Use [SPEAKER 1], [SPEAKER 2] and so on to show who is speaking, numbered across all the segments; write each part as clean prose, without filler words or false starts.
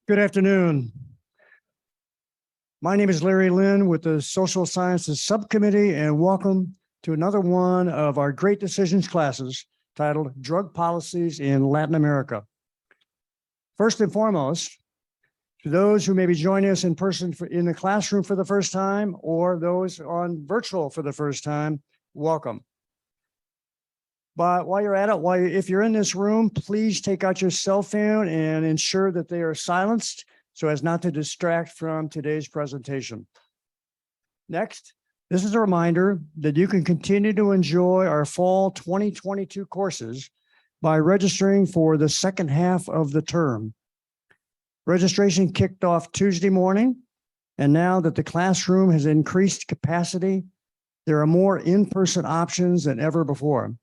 [SPEAKER 1] Good afternoon. My name is Larry Lynn with the Social Sciences Subcommittee, and welcome to another one of our Great Decisions classes titled Drug Policies in Latin America. First and foremost, to those who may be joining us in person in the classroom for the first time, or those on virtual for the first time, welcome. But while you're at it, if you're in this room, please take out your cell phone and ensure that they are silenced so as not to distract from today's presentation. Next, this is a reminder that you can continue to enjoy our fall 2022 courses by registering for the second half of the term. Registration kicked off Tuesday morning, and now that the classroom has increased capacity, there are more in-person options than ever before.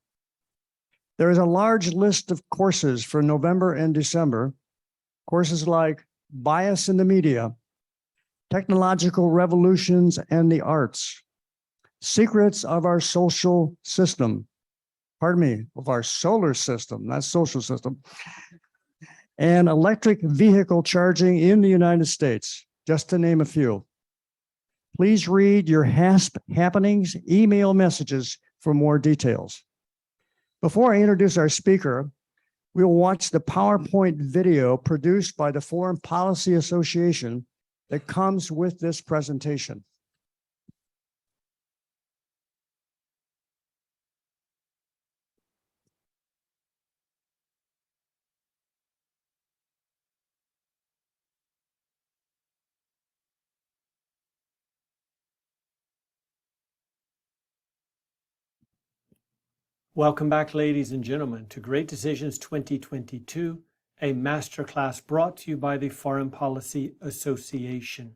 [SPEAKER 1] There is a large list of courses for November and December, courses like Bias in the Media, Technological Revolutions and the Arts, Secrets of Our Social System, of our solar system, not social system, and Electric Vehicle Charging in the United States, just to name a few. Please read your HASP Happenings email messages for more details. Before I introduce our speaker, we will watch the PowerPoint video produced by the Foreign Policy Association that comes with this presentation.
[SPEAKER 2] Welcome back, ladies and gentlemen, to Great Decisions 2022, a masterclass brought to you by the Foreign Policy Association.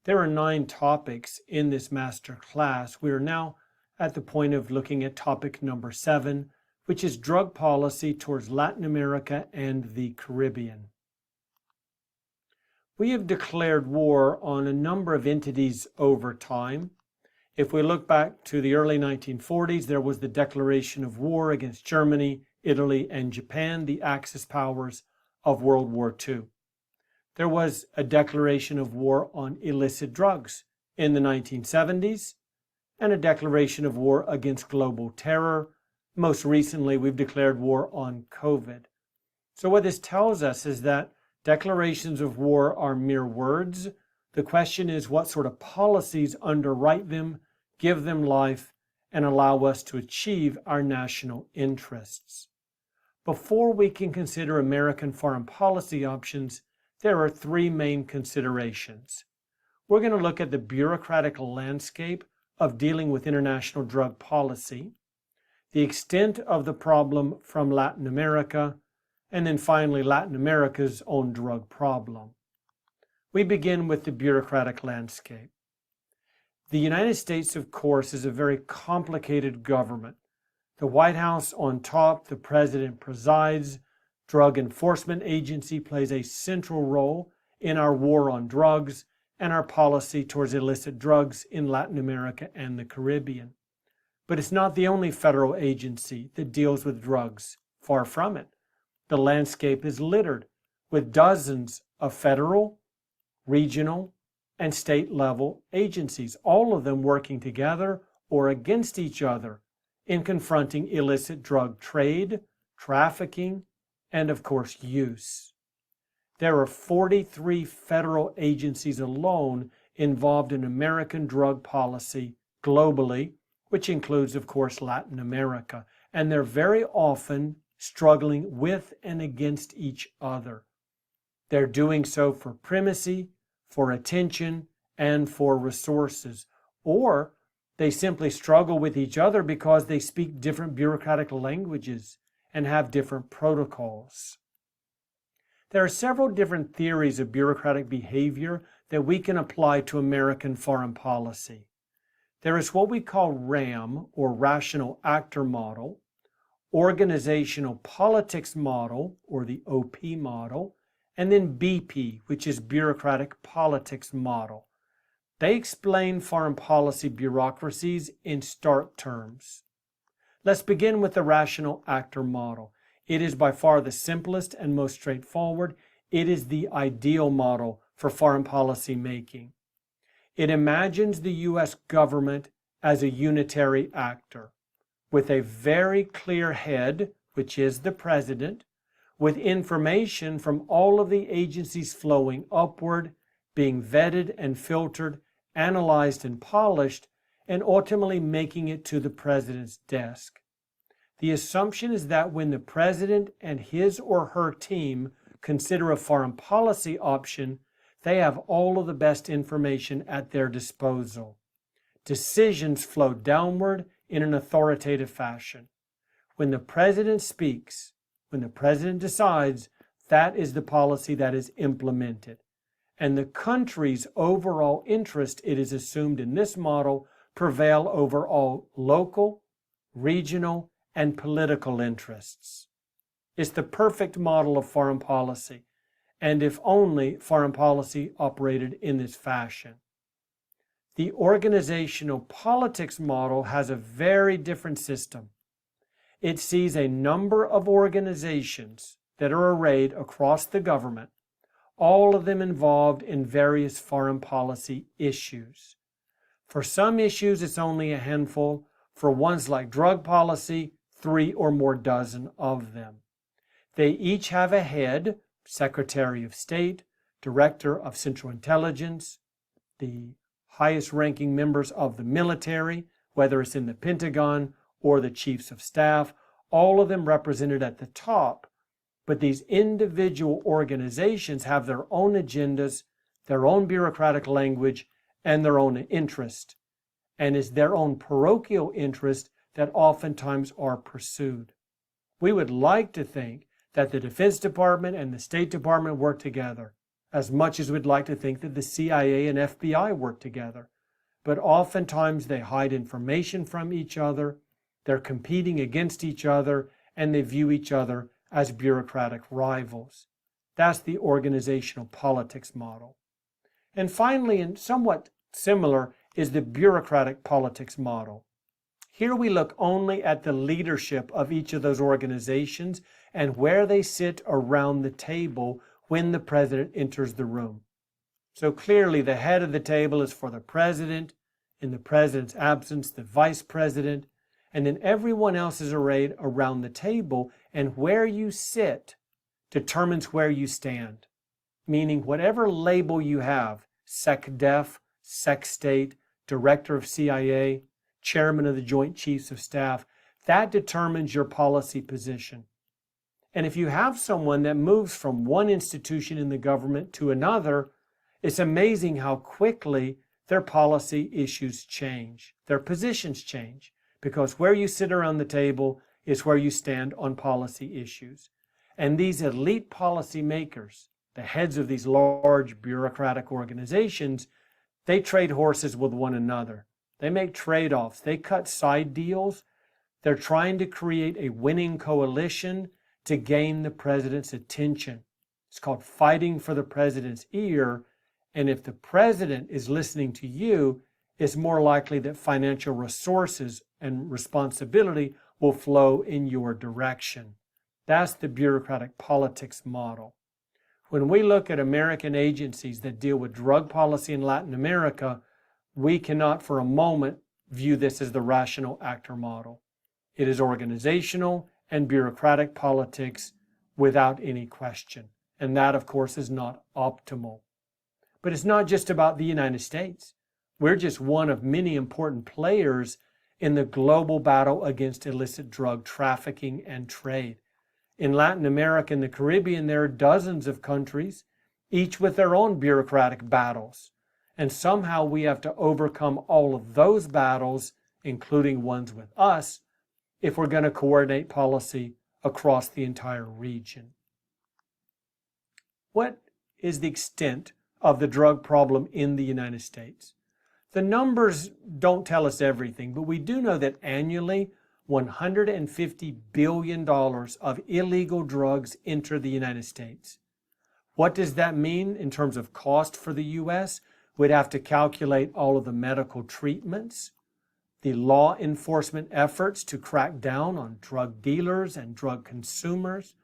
[SPEAKER 2] There are 9 topics in this masterclass. We are now at the point of looking at topic number 7, which is drug policy towards Latin America and the Caribbean. We have declared war on a number of entities over time. If we look back to the early 1940s, there was the declaration of war against Germany, Italy, and Japan, the Axis powers of World War II. There was a declaration of war on illicit drugs in the 1970s, and a declaration of war against global terror. Most recently, we've declared war on COVID. So what this tells us is that declarations of war are mere words. The question is what sort of policies underwrite them, give them life, and allow us to achieve our national interests. Before we can consider American foreign policy options, there are 3 main considerations. We're going to look at the bureaucratic landscape of dealing with international drug policy, the extent of the problem from Latin America, and then finally Latin America's own drug problem. We begin with the bureaucratic landscape. The United States, of course, is a very complicated government. The White House on top, the president presides. Drug Enforcement Agency plays a central role in our war on drugs and our policy towards illicit drugs in Latin America and the Caribbean. But it's not the only federal agency that deals with drugs. Far from it. The landscape is littered with dozens of federal, regional, and state-level agencies, all of them working together or against each other in confronting illicit drug trade, trafficking, and of course use. There are 43 federal agencies alone involved in American drug policy globally, which includes of course Latin America, and they're very often struggling with and against each other. They're doing so for primacy, for attention, and for resources, or they simply struggle with each other because they speak different bureaucratic languages and have different protocols. There are several different theories of bureaucratic behavior that we can apply to American foreign policy. There is what we call RAM, or Rational Actor Model, Organizational Politics Model, or the OP model, and then BP, which is Bureaucratic Politics Model. They explain foreign policy bureaucracies in stark terms. Let's begin with the Rational Actor Model. It is by far the simplest and most straightforward. it is the ideal model for foreign policy making. It imagines the U.S. government as a unitary actor with a very clear head, which is the president, with information from all of the agencies flowing upward, being vetted and filtered, analyzed and polished, and ultimately making it to the president's desk. The assumption is that when the president and his or her team consider a foreign policy option, they have all of the best information at their disposal. Decisions flow downward in an authoritative fashion. When the president speaks, when the president decides, that is the policy that is implemented. And the country's overall interest, it is assumed in this model, prevail over all local, regional, and political interests. It's the perfect model of foreign policy, and if only foreign policy operated in this fashion. The organizational politics model has a very different system. It sees a number of organizations that are arrayed across the government, all of them involved in various foreign policy issues. For some issues, it's only a handful. For ones like drug policy, 3 or more dozen of them. They each have a head, Secretary of State, Director of Central Intelligence, the highest ranking members of the military, whether it's in the Pentagon or the Chiefs of Staff, all of them represented at the top. But these individual organizations have their own agendas, their own bureaucratic language, and their own interest. And it's their own parochial interest that oftentimes are pursued. We would like to think that the Defense Department and the State Department work together, as much as we'd like to think that the CIA and FBI work together. But oftentimes they hide information from each other, they're competing against each other, and they view each other as bureaucratic rivals. That's the organizational politics model. And finally, and somewhat similar, is the bureaucratic politics model. Here we look only at the leadership of each of those organizations and where they sit around the table when the president enters the room. So clearly the head of the table is for the president, in the president's absence, the vice president, and then everyone else is arrayed around the table, and where you sit determines where you stand. Meaning whatever label you have, SecDef, SecState, Director of CIA, Chairman of the Joint Chiefs of Staff, that determines your policy position. And if you have someone that moves from one institution in the government to another, it's amazing how quickly their policy issues change, their positions change, because where you sit around the table is where you stand on policy issues. And these elite policy makers, the heads of these large bureaucratic organizations, they trade horses with one another. They make trade-offs. They cut side deals. They're trying to create a winning coalition to gain the president's attention. It's called fighting for the president's ear. And if the president is listening to you, it's more likely that financial resources and responsibility will flow in your direction. That's the bureaucratic politics model. When we look at American agencies that deal with drug policy in Latin America, we cannot for a moment view this as the rational actor model. It is organizational and bureaucratic politics without any question. And that, of course, is not optimal. But it's not just about the United States. We're just one of many important players in the global battle against illicit drug trafficking and trade. In Latin America and the Caribbean, there are dozens of countries, each with their own bureaucratic battles. And somehow we have to overcome all of those battles, including ones with us, if we're going to coordinate policy across the entire region. What is the extent of the drug problem in the United States? The numbers don't tell us everything, but we do know that annually $150 billion of illegal drugs enter the United States. What does that mean in terms of cost for the U.S.? We'd have to calculate all of the medical treatments, the law enforcement efforts to crack down on drug dealers and drug consumers,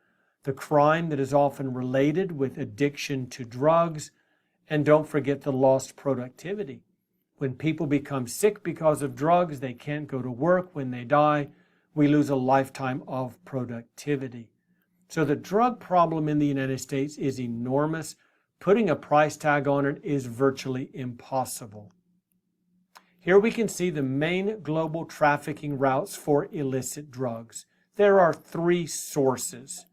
[SPEAKER 2] the crime that is often related with addiction to drugs, and don't forget the lost productivity. When people become sick because of drugs, they can't go to work. When they die, we lose a lifetime of productivity. So the drug problem in the United States is enormous. Putting a price tag on it is virtually impossible. Here we can see the main global trafficking routes for illicit drugs. There are three sources.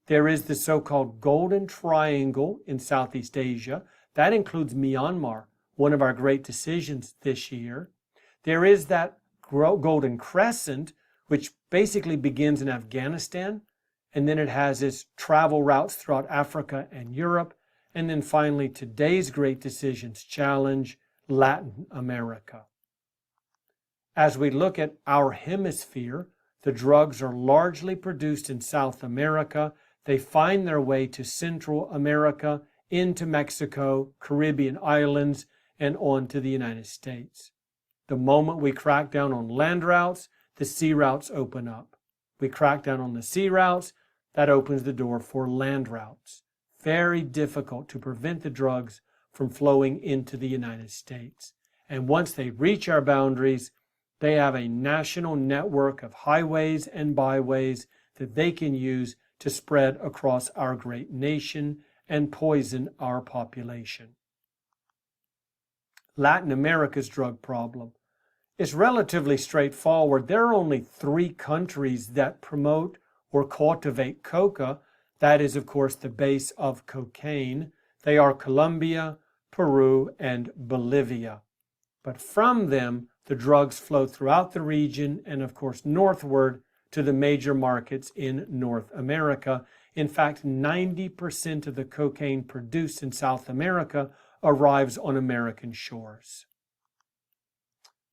[SPEAKER 2] There is the so-called Golden Triangle in Southeast Asia. That includes Myanmar, one of our great decisions this year. There is that Golden Crescent, which basically begins in Afghanistan, and then it has its travel routes throughout Africa and Europe, and then finally today's great decisions challenge, Latin America. As we look at our hemisphere, the drugs are largely produced in South America. They find their way to Central America, into Mexico, Caribbean islands, and on to the United States. The moment we crack down on land routes, the sea routes open up. We crack down on the sea routes, that opens the door for land routes. Very difficult to prevent the drugs from flowing into the United States. And once they reach our boundaries, they have a national network of highways and byways that they can use to spread across our great nation and poison our population. Latin America's drug problem is relatively straightforward. There are only 3 countries that promote or cultivate coca. That is, of course, the base of cocaine. They are Colombia, Peru, and Bolivia. But from them, the drugs flow throughout the region and, of course, northward to the major markets in North America. In fact, 90% of the cocaine produced in South America arrives on American shores.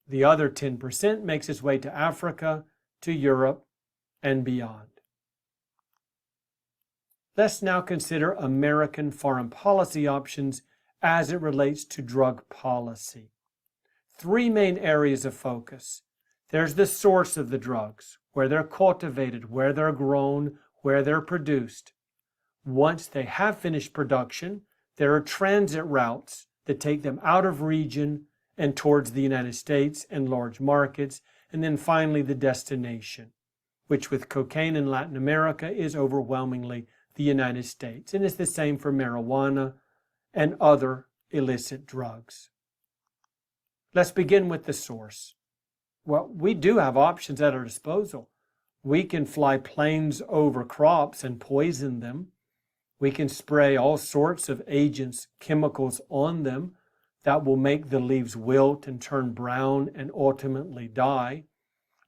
[SPEAKER 2] The other 10% makes its way to Africa, to Europe, and beyond. Let's now consider American foreign policy options as it relates to drug policy. 3 main areas of focus. There's the source of the drugs, where they're cultivated, where they're grown, where they're produced. Once they have finished production, there are transit routes that take them out of region and towards the United States and large markets, and then finally the destination, which with cocaine in Latin America is overwhelmingly the United States. And it's the same for marijuana and other illicit drugs. Let's begin with the source. Well, we do have options at our disposal. We can fly planes over crops and poison them. We can spray all sorts of agents, chemicals on them that will make the leaves wilt and turn brown and ultimately die.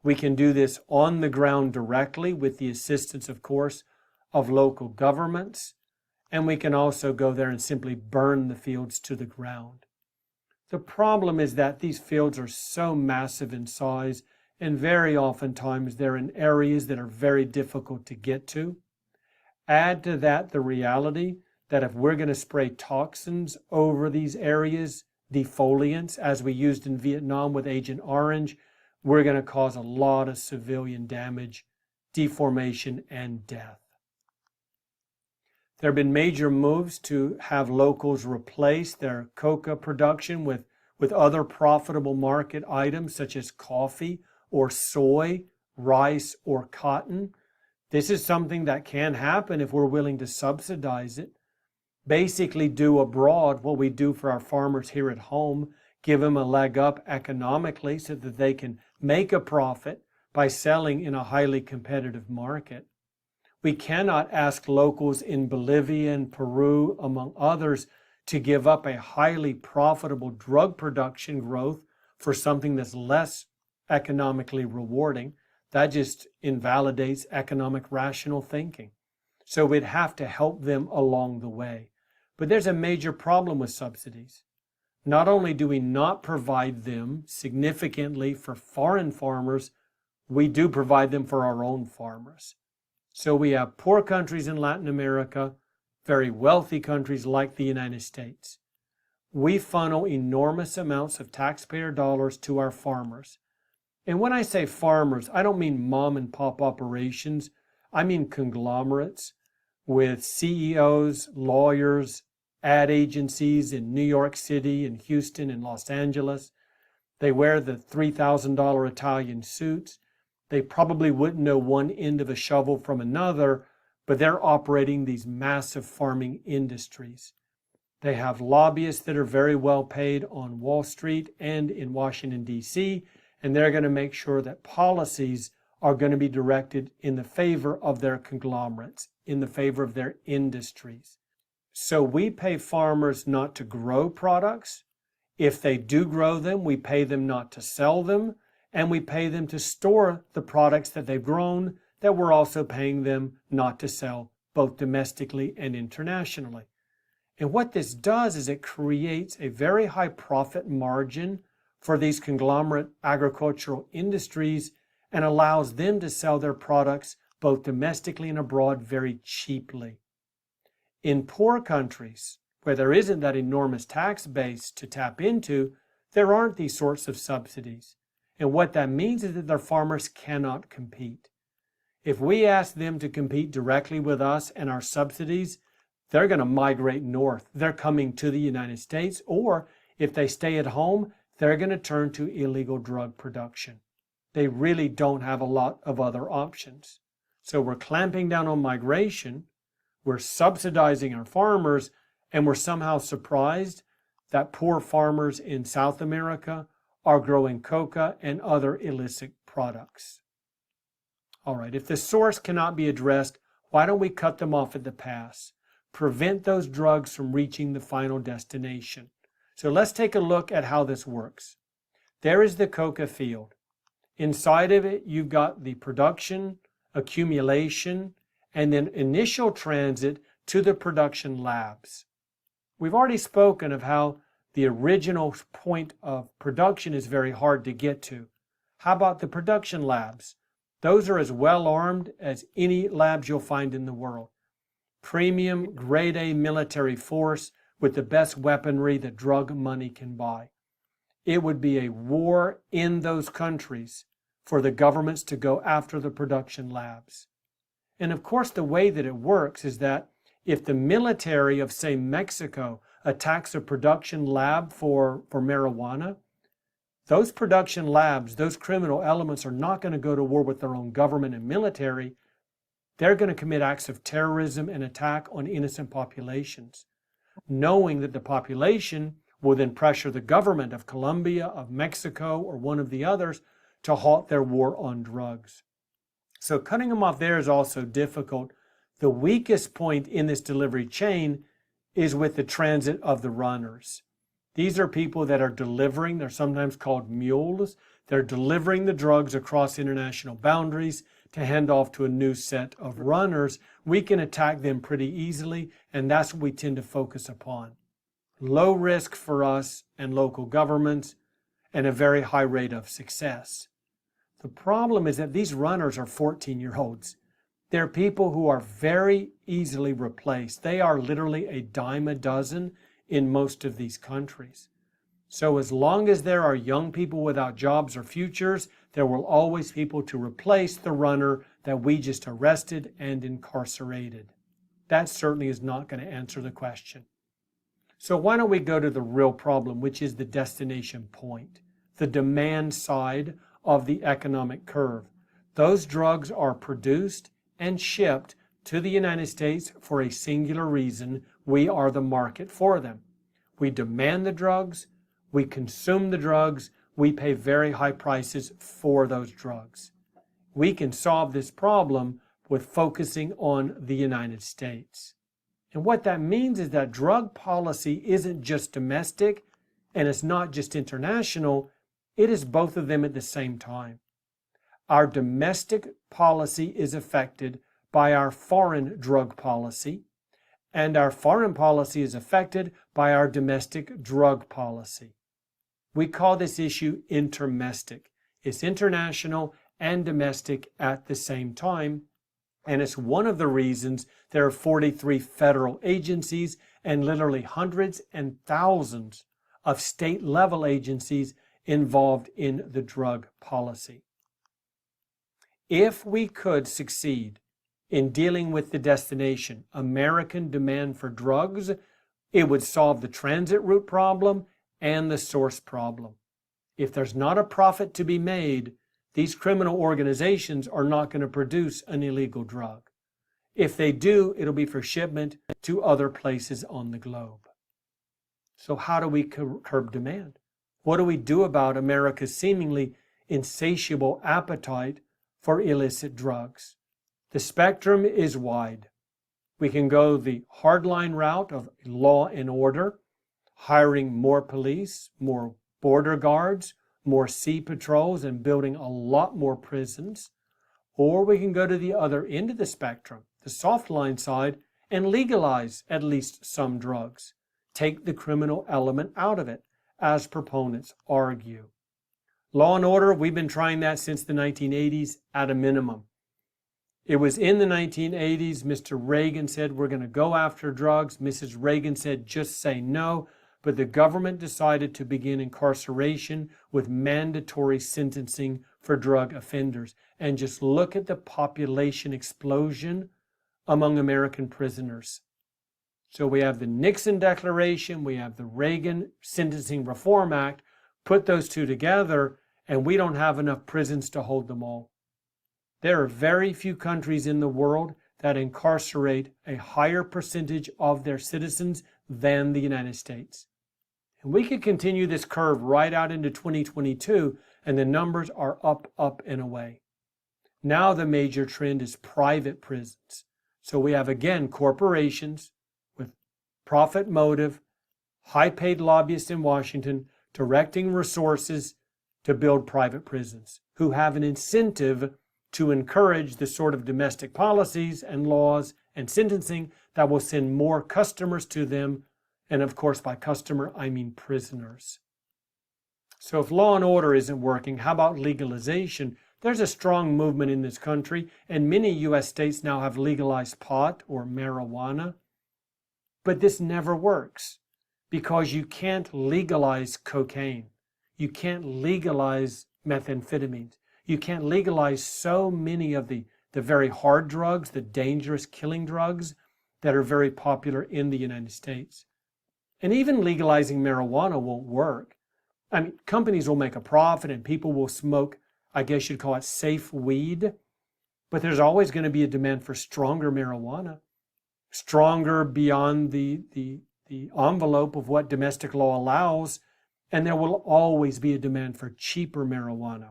[SPEAKER 2] We can do this on the ground directly with the assistance, of course, of local governments. And we can also go there and simply burn the fields to the ground. The problem is that these fields are so massive in size, and very oftentimes they're in areas that are very difficult to get to. Add to that the reality that if we're going to spray toxins over these areas, defoliants, as we used in Vietnam with Agent Orange, we're going to cause a lot of civilian damage, deformation, and death. There have been major moves to have locals replace their coca production with other profitable market items such as coffee or soy, rice, or cotton. This is something that can happen if we're willing to subsidize it. Basically do abroad what we do for our farmers here at home, give them a leg up economically so that they can make a profit by selling in a highly competitive market. We cannot ask locals in Bolivia and Peru, among others, to give up a highly profitable drug production growth for something that's less economically rewarding. That just invalidates economic rational thinking. So we'd have to help them along the way. But there's a major problem with subsidies. Not only do we not provide them significantly for foreign farmers, we do provide them for our own farmers. So we have poor countries in Latin America, very wealthy countries like the United States. We funnel enormous amounts of taxpayer dollars to our farmers. And when I say farmers, I don't mean mom and pop operations. I mean conglomerates. with CEOs, lawyers, ad agencies in New York City and Houston and Los Angeles. They wear the $3,000 Italian suits. They probably wouldn't know one end of a shovel from another, but they're operating these massive farming industries. They have lobbyists that are very well paid on Wall Street and in Washington, D.C., and they're going to make sure that policies are going to be directed in the favor of their conglomerates, in the favor of their industries. So we pay farmers not to grow products. If they do grow them, we pay them not to sell them, and we pay them to store the products that they've grown that we're also paying them not to sell, both domestically and internationally. And what this does is it creates a very high profit margin for these conglomerate agricultural industries and allows them to sell their products both domestically and abroad very cheaply. In poor countries, where there isn't that enormous tax base to tap into, there aren't these sorts of subsidies. And what that means is that their farmers cannot compete. If we ask them to compete directly with us and our subsidies, they're going to migrate north. They're coming to the United States, or if they stay at home, they're going to turn to illegal drug production. They really don't have a lot of other options. So we're clamping down on migration, we're subsidizing our farmers, and we're somehow surprised that poor farmers in South America are growing coca and other illicit products. All right, if the source cannot be addressed, why don't we cut them off at the pass? Prevent those drugs from reaching the final destination. So let's take a look at how this works. There is the coca field. Inside of it, you've got the production, accumulation, and then initial transit to the production labs. We've already spoken of how the original point of production is very hard to get to. How about the production labs? Those are as well armed as any labs you'll find in the world. Premium, grade A military force with the best weaponry that drug money can buy. It would be a war in those countries for the governments to go after the production labs. And of course, the way that it works is that if the military of, say, Mexico attacks a production lab for marijuana, those production labs, those criminal elements are not going to go to war with their own government and military. They're going to commit acts of terrorism and attack on innocent populations, knowing that the population will then pressure the government of Colombia, of Mexico, or one of the others to halt their war on drugs. So cutting them off there is also difficult. The weakest point in this delivery chain is with the transit of the runners. These are people that are delivering, they're sometimes called mules. They're delivering the drugs across international boundaries to hand off to a new set of runners. We can attack them pretty easily, and that's what we tend to focus upon. Low risk for us and local governments, and a very high rate of success. The problem is that these runners are 14-year-olds. They're people who are very easily replaced. They are literally a dime a dozen in most of these countries. So as long as there are young people without jobs or futures, there will always be people to replace the runner that we just arrested and incarcerated. That certainly is not going to answer the question. So why don't we go to the real problem, which is the destination point, the demand side of the economic curve. Those drugs are produced and shipped to the United States for a singular reason. We are the market for them. We demand the drugs, we consume the drugs, we pay very high prices for those drugs. We can solve this problem with focusing on the United States. And what that means is that drug policy isn't just domestic and it's not just international, it is both of them at the same time. Our domestic policy is affected by our foreign drug policy, and our foreign policy is affected by our domestic drug policy. We call this issue intermestic. It's international and domestic at the same time, and it's one of the reasons there are 43 federal agencies and literally hundreds and thousands of state-level agencies involved in the drug policy. If we could succeed in dealing with the destination, American demand for drugs. It would solve the transit route problem and the source problem. If there's not a profit to be made, these criminal organizations are not going to produce an illegal drug. If they do, it'll be for shipment to other places on the globe. So how do we curb demand? What do we do about America's seemingly insatiable appetite for illicit drugs? The spectrum is wide. We can go the hardline route of law and order, hiring more police, more border guards, more sea patrols, and building a lot more prisons. Or we can go to the other end of the spectrum, the soft line side, and legalize at least some drugs. Take the criminal element out of it, as proponents argue. Law and order, we've been trying that since the 1980s at a minimum. It was in the 1980s, Mr. Reagan said, we're going to go after drugs. Mrs. Reagan said, just say no. But the government decided to begin incarceration with mandatory sentencing for drug offenders. And just look at the population explosion among American prisoners. So we have the Nixon Declaration, we have the Reagan Sentencing Reform Act. Put those two together, and we don't have enough prisons to hold them all. There are very few countries in the world that incarcerate a higher percentage of their citizens than the United States. And we could continue this curve right out into 2022, and the numbers are up, and away. Now the major trend is private prisons. So we have, again, corporations with profit motive, high-paid lobbyists in Washington directing resources to build private prisons, who have an incentive to encourage the sort of domestic policies and laws and sentencing that will send more customers to them. And of course, by customer, I mean prisoners. So if law and order isn't working, how about legalization? There's a strong movement in this country, and many U.S. states now have legalized pot or marijuana. But this never works because you can't legalize cocaine. You can't legalize methamphetamines. You can't legalize so many of the very hard drugs, the dangerous killing drugs that are very popular in the United States. And even legalizing marijuana won't work. I mean, companies will make a profit and people will smoke, I guess you'd call it safe weed, but there's always going to be a demand for stronger marijuana, stronger beyond the envelope of what domestic law allows, and there will always be a demand for cheaper marijuana.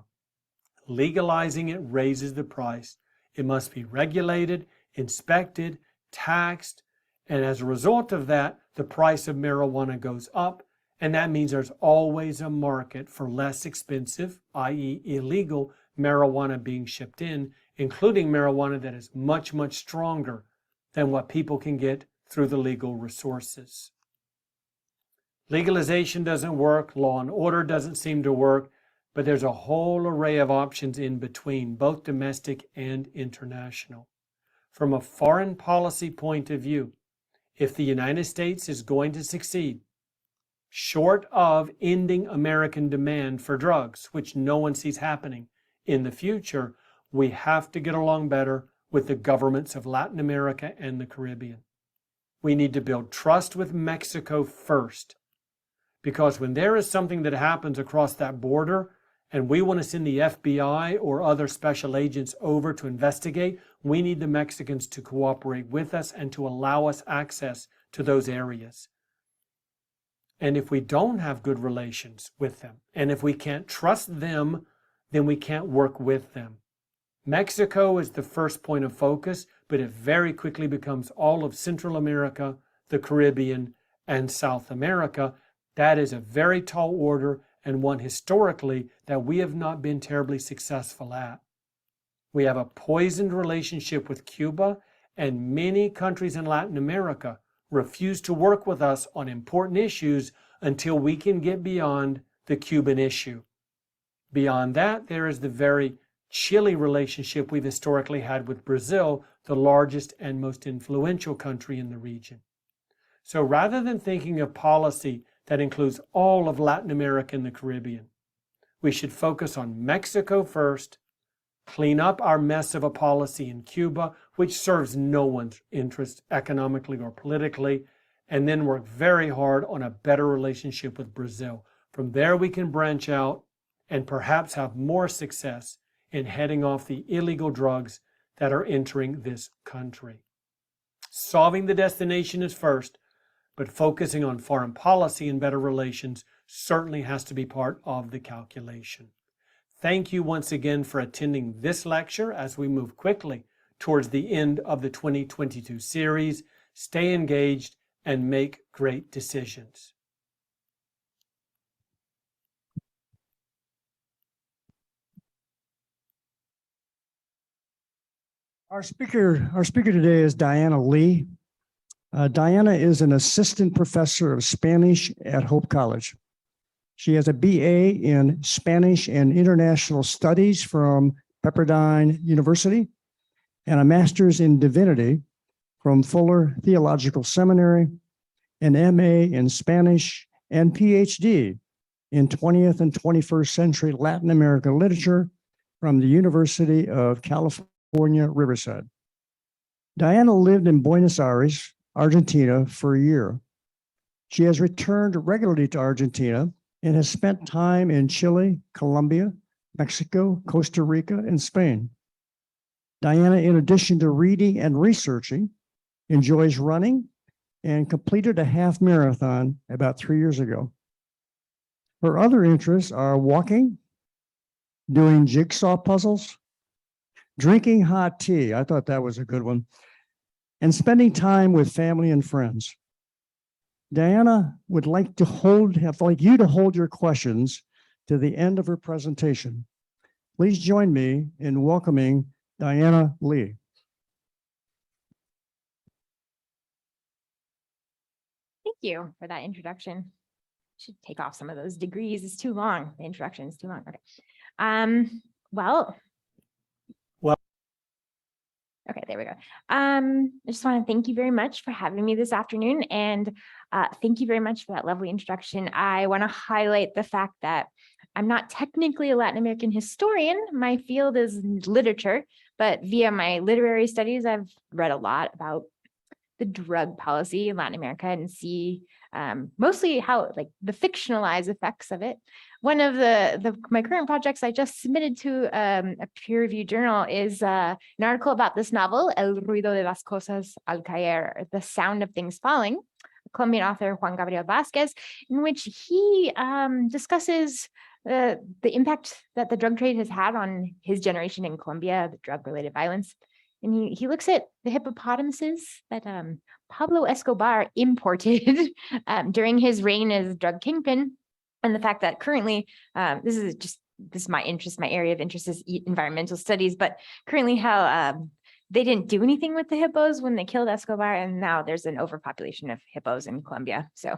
[SPEAKER 2] Legalizing it raises the price. It must be regulated, inspected, taxed, and as a result of that, the price of marijuana goes up, and that means there's always a market for less expensive, i.e. illegal, marijuana being shipped in, including marijuana that is much, much stronger than what people can get through the legal resources. Legalization doesn't work, law and order doesn't seem to work, but there's a whole array of options in between, both domestic and international. From a foreign policy point of view, if the United States is going to succeed, short of ending American demand for drugs, which no one sees happening in the future, we have to get along better with the governments of Latin America and the Caribbean. We need to build trust with Mexico first, because when there is something that happens across that border and we want to send the FBI or other special agents over to investigate, we need the Mexicans to cooperate with us and to allow us access to those areas. And if we don't have good relations with them, and if we can't trust them, then we can't work with them. Mexico is the first point of focus, but it very quickly becomes all of Central America, the Caribbean, and South America. That is a very tall order, and one historically that we have not been terribly successful at. We have a poisoned relationship with Cuba, and many countries in Latin America refuse to work with us on important issues until we can get beyond the Cuban issue. Beyond that, there is the very chilly relationship we've historically had with Brazil, the largest and most influential country in the region. So rather than thinking of policy that includes all of Latin America and the Caribbean, we should focus on Mexico first, clean up our mess of a policy in Cuba, which serves no one's interest economically or politically, and then work very hard on a better relationship with Brazil. From there, we can branch out and perhaps have more success in heading off the illegal drugs that are entering this country. Solving the destination is first, but focusing on foreign policy and better relations certainly has to be part of the calculation. Thank you once again for attending this lecture as we move quickly towards the end of the 2022 series. Stay engaged and make great decisions.
[SPEAKER 1] Our speaker today is Diana Lee. Diana is an assistant professor of Spanish at Hope College. She has a BA in Spanish and International Studies from Pepperdine University and a master's in divinity from Fuller Theological Seminary, an MA in Spanish, and PhD in 20th and 21st century Latin American literature from the University of California, Riverside. Diana lived in Buenos Aires, Argentina, for a year. She has returned regularly to Argentina and has spent time in Chile, Colombia, Mexico, Costa Rica, and Spain. Diana, in addition to reading and researching, enjoys running and completed a half marathon about 3 years ago. Her other interests are walking, doing jigsaw puzzles, drinking hot tea, I thought that was a good one, and spending time with family and friends. Diana would like you to hold your questions to the end of her presentation. Please join me in welcoming Diana Lee.
[SPEAKER 3] Thank you for that introduction. Should take off some of those degrees. It's too long. The introduction is too long. Okay. Okay, there we go. I just want to thank you very much for having me this afternoon, and thank you very much for that lovely introduction. I want to highlight the fact that I'm not technically a Latin American historian. My field is literature, but via my literary studies, I've read a lot about the drug policy in Latin America and see mostly how the fictionalized effects of it. One of my current projects I just submitted to a peer-reviewed journal is an article about this novel, El ruido de las cosas al caer, The Sound of Things Falling, Colombian author Juan Gabriel Vázquez, in which he discusses the impact that the drug trade has had on his generation in Colombia, the drug-related violence. And he looks at the hippopotamuses that Pablo Escobar imported during his reign as drug kingpin, and the fact that currently, this is my interest, my area of interest is environmental studies, but currently how they didn't do anything with the hippos when they killed Escobar, and now there's an overpopulation of hippos in Colombia. So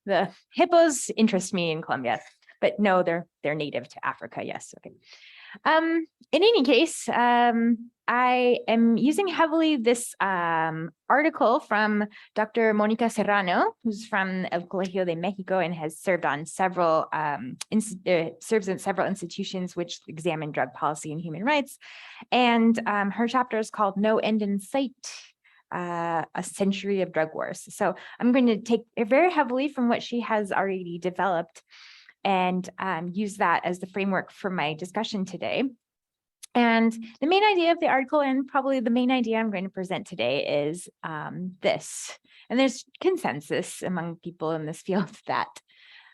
[SPEAKER 3] the hippos interest me in Colombia, but no, they're native to Africa. Yes. Okay. In any case, I am using heavily this article from Dr. Mónica Serrano, who's from El Colegio de Mexico and has served on several serves in several institutions which examine drug policy and human rights. And her chapter is called No End in Sight, a century of drug wars. So I'm going to take it very heavily from what she has already developed and use that as the framework for my discussion today. And the main idea of the article, and probably the main idea I'm going to present today, is this. And there's consensus among people in this field that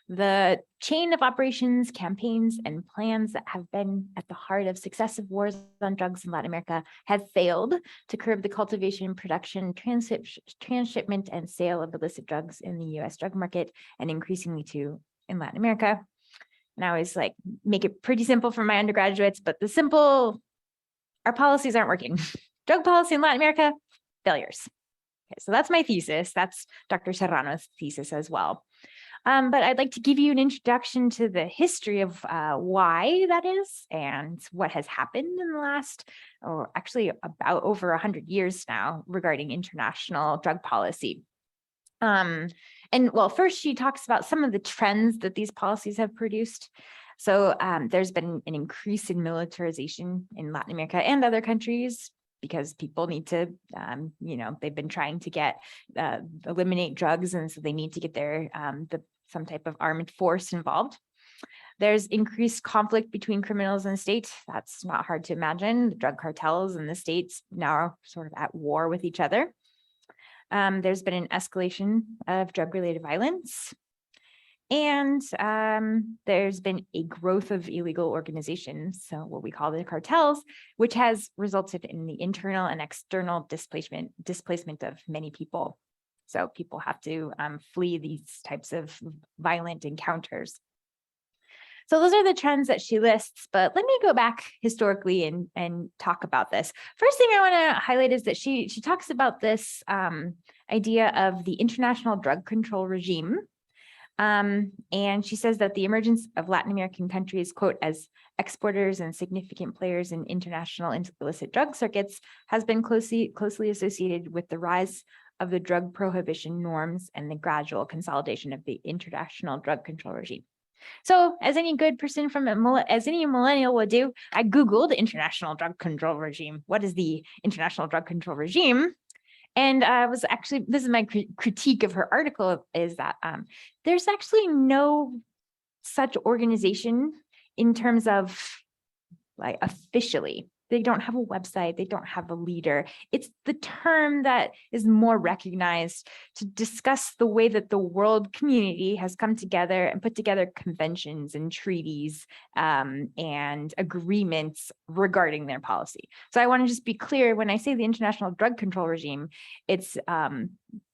[SPEAKER 3] the chain of operations, campaigns, and plans that have been at the heart of successive wars on drugs in Latin America have failed to curb the cultivation, production, transshipment, and sale of illicit drugs in the U.S. drug market, and increasingly too in Latin America. And I always make it pretty simple for my undergraduates, but our policies aren't working. Drug policy in Latin America, failures. Okay, so that's my thesis. That's Dr. Serrano's thesis as well. But I'd like to give you an introduction to the history of why that is and what has happened in the last, or actually about over 100 years now, regarding international drug policy. And well, first she talks about some of the trends that these policies have produced. So there's been an increase in militarization in Latin America and other countries because people need to, they've been trying to eliminate drugs, and so they need to get some type of armed force involved. There's increased conflict between criminals and the state. That's not hard to imagine. The drug cartels in the states now are sort of at war with each other. There's been an escalation of drug-related violence. And there's been a growth of illegal organizations, so what we call the cartels, which has resulted in the internal and external displacement of many people. So people have to flee these types of violent encounters. So those are the trends that she lists, but let me go back historically and talk about this. First thing I want to highlight is that she talks about this idea of the international drug control regime. And she says that the emergence of Latin American countries, quote, as exporters and significant players in international illicit drug circuits has been closely associated with the rise of the drug prohibition norms and the gradual consolidation of the international drug control regime. So as any good person as any millennial would do, I Googled international drug control regime. What is the international drug control regime? And this is my critique of her article, is that there's actually no such organization in terms of like officially. They don't have a website. They don't have a leader. It's the term that is more recognized to discuss the way that the world community has come together and put together conventions and treaties and agreements regarding their policy. So I want to just be clear, when I say the international drug control regime, it's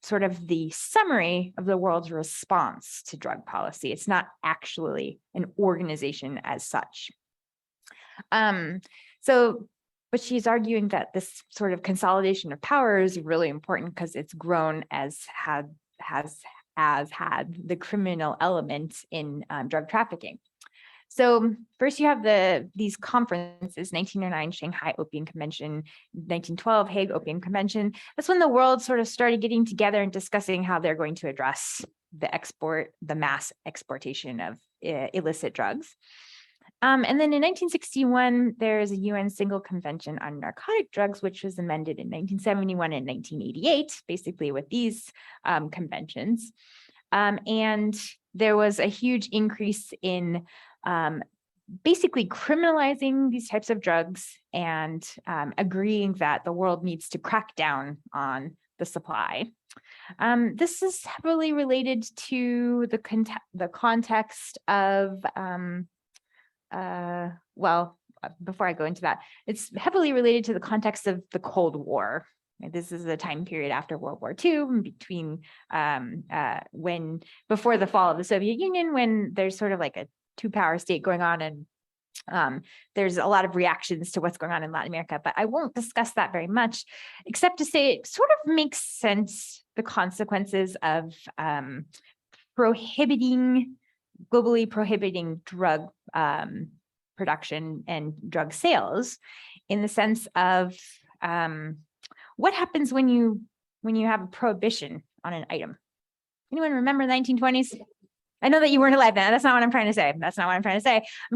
[SPEAKER 3] sort of the summary of the world's response to drug policy. It's not actually an organization as such. But she's arguing that this sort of consolidation of power is really important because it's grown has had the criminal element in drug trafficking. So first you have these conferences, 1909 Shanghai Opium Convention, 1912 Hague Opium Convention. That's when the world sort of started getting together and discussing how they're going to address the mass exportation of illicit drugs. And then in 1961, there's a UN Single Convention on Narcotic Drugs, which was amended in 1971 and 1988, basically with these conventions. And there was a huge increase in basically criminalizing these types of drugs and agreeing that the world needs to crack down on the supply. This is heavily related to the context of before I go into that, it's heavily related to the context of the Cold War. This is a time period after World War II, between before the fall of the Soviet Union, when there's sort of like a two-power state going on, and there's a lot of reactions to what's going on in Latin America. But I won't discuss that very much, except to say it sort of makes sense, the consequences of globally prohibiting drug production and drug sales, in the sense of what happens when you have a prohibition on an item. Anyone remember the 1920s? I know that you weren't alive then. That's not what I'm trying to say. I'm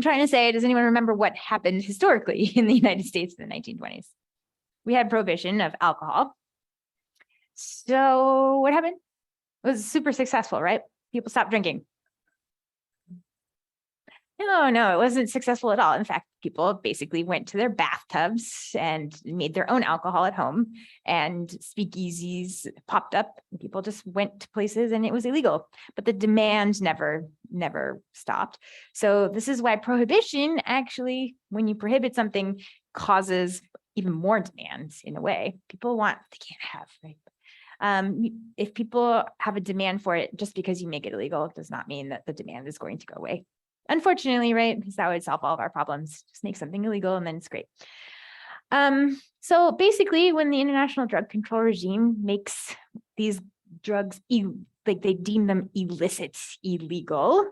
[SPEAKER 3] trying to say, does anyone remember what happened historically in the United States in the 1920s? We had prohibition of alcohol. So what happened? It was super successful, right? People stopped drinking. No, it wasn't successful at all. In fact, people basically went to their bathtubs and made their own alcohol at home, and speakeasies popped up. And people just went to places and it was illegal, but the demand never stopped. So this is why prohibition, actually, when you prohibit something, causes even more demand in a way. People want, they can't have, right? If people have a demand for it, just because you make it illegal does not mean that the demand is going to go away. Unfortunately, right? Because that would solve all of our problems. Just make something illegal and then it's great. So basically, when the international drug control regime makes these drugs, they deem them illicit, illegal,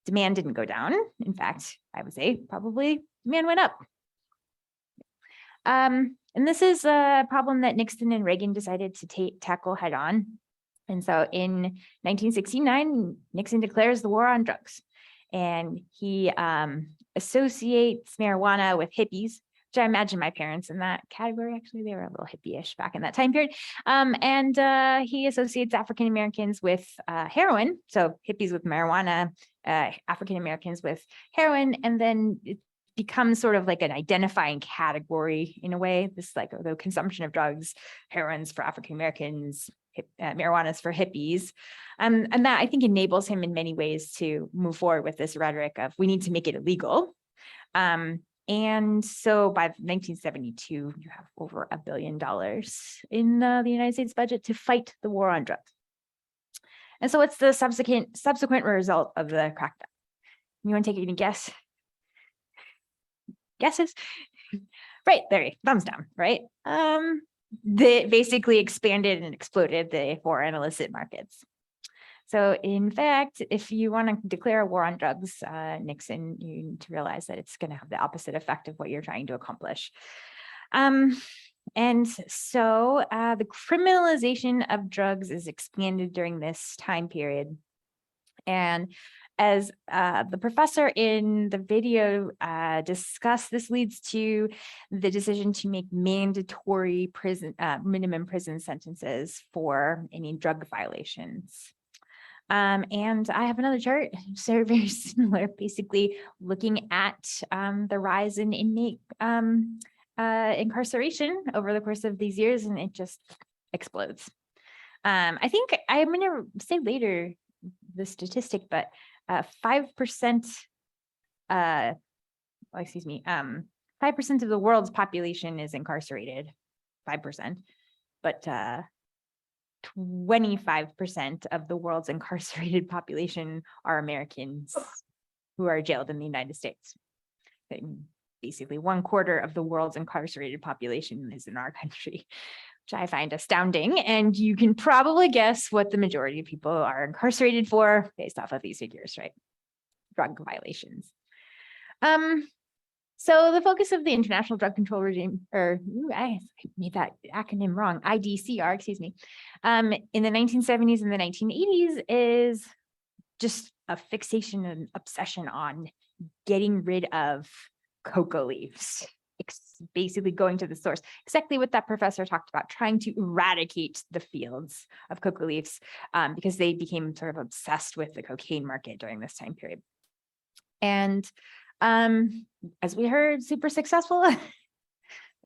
[SPEAKER 3] demand didn't go down. In fact, I would say probably demand went up. And this is a problem that Nixon and Reagan decided to tackle head on. And so in 1969, Nixon declares the war on drugs. And he associates marijuana with hippies, which I imagine my parents in that category. Actually, they were a little hippie-ish back in that time period. He associates African Americans with heroin, so hippies with marijuana, African Americans with heroin, and then it becomes sort of like an identifying category in a way. This like the consumption of drugs, heroin's for African Americans, marijuana's for hippies. And that I think enables him in many ways to move forward with this rhetoric of we need to make it illegal. And so by 1972, you have over $1 billion in the United States budget to fight the war on drugs. And so what's the subsequent result of the crackdown? You want to take any guess? Guesses? Right, there, thumbs down, right? They basically expanded and exploded the foreign illicit markets. So in fact, if you want to declare a war on drugs, Nixon, you need to realize that it's going to have the opposite effect of what you're trying to accomplish. And so the criminalization of drugs is expanded during this time period. And as the professor in the video discussed, this leads to the decision to make mandatory minimum prison sentences for any drug violations. And I have another chart, so very similar, basically looking at the rise in inmate incarceration over the course of these years, and it just explodes. I think I'm going to say later the statistic, but 5%, 5% of the world's population is incarcerated, 5%, but 25% of the world's incarcerated population are Americans who are jailed in the United States. Basically, 1/4 of the world's incarcerated population is in our country, which I find astounding. And you can probably guess what the majority of people are incarcerated for based off of these figures, right? Drug violations. So the focus of the International Drug Control Regime, I made that acronym wrong, IDCR, excuse me, in the 1970s and the 1980s is just a fixation and obsession on getting rid of coca leaves, basically going to the source, exactly what that professor talked about, trying to eradicate the fields of coca leaves because they became sort of obsessed with the cocaine market during this time period. And as we heard, super successful,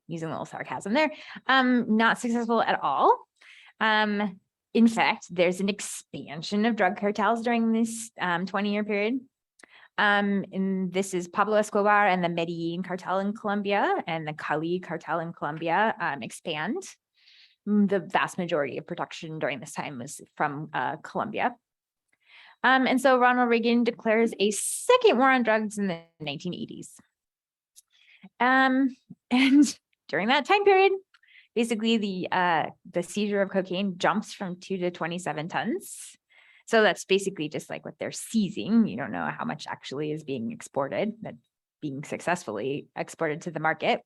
[SPEAKER 3] using a little sarcasm there, not successful at all. In fact, there's an expansion of drug cartels during this 20-year period. And this is Pablo Escobar and the Medellin cartel in Colombia and the Cali cartel in Colombia expand. The vast majority of production during this time was from Colombia. And so Ronald Reagan declares a second war on drugs in the 1980s. And during that time period, basically the seizure of cocaine jumps from 2 to 27 tons. So that's basically just like what they're seizing. You don't know how much actually is being exported, but being successfully exported to the market.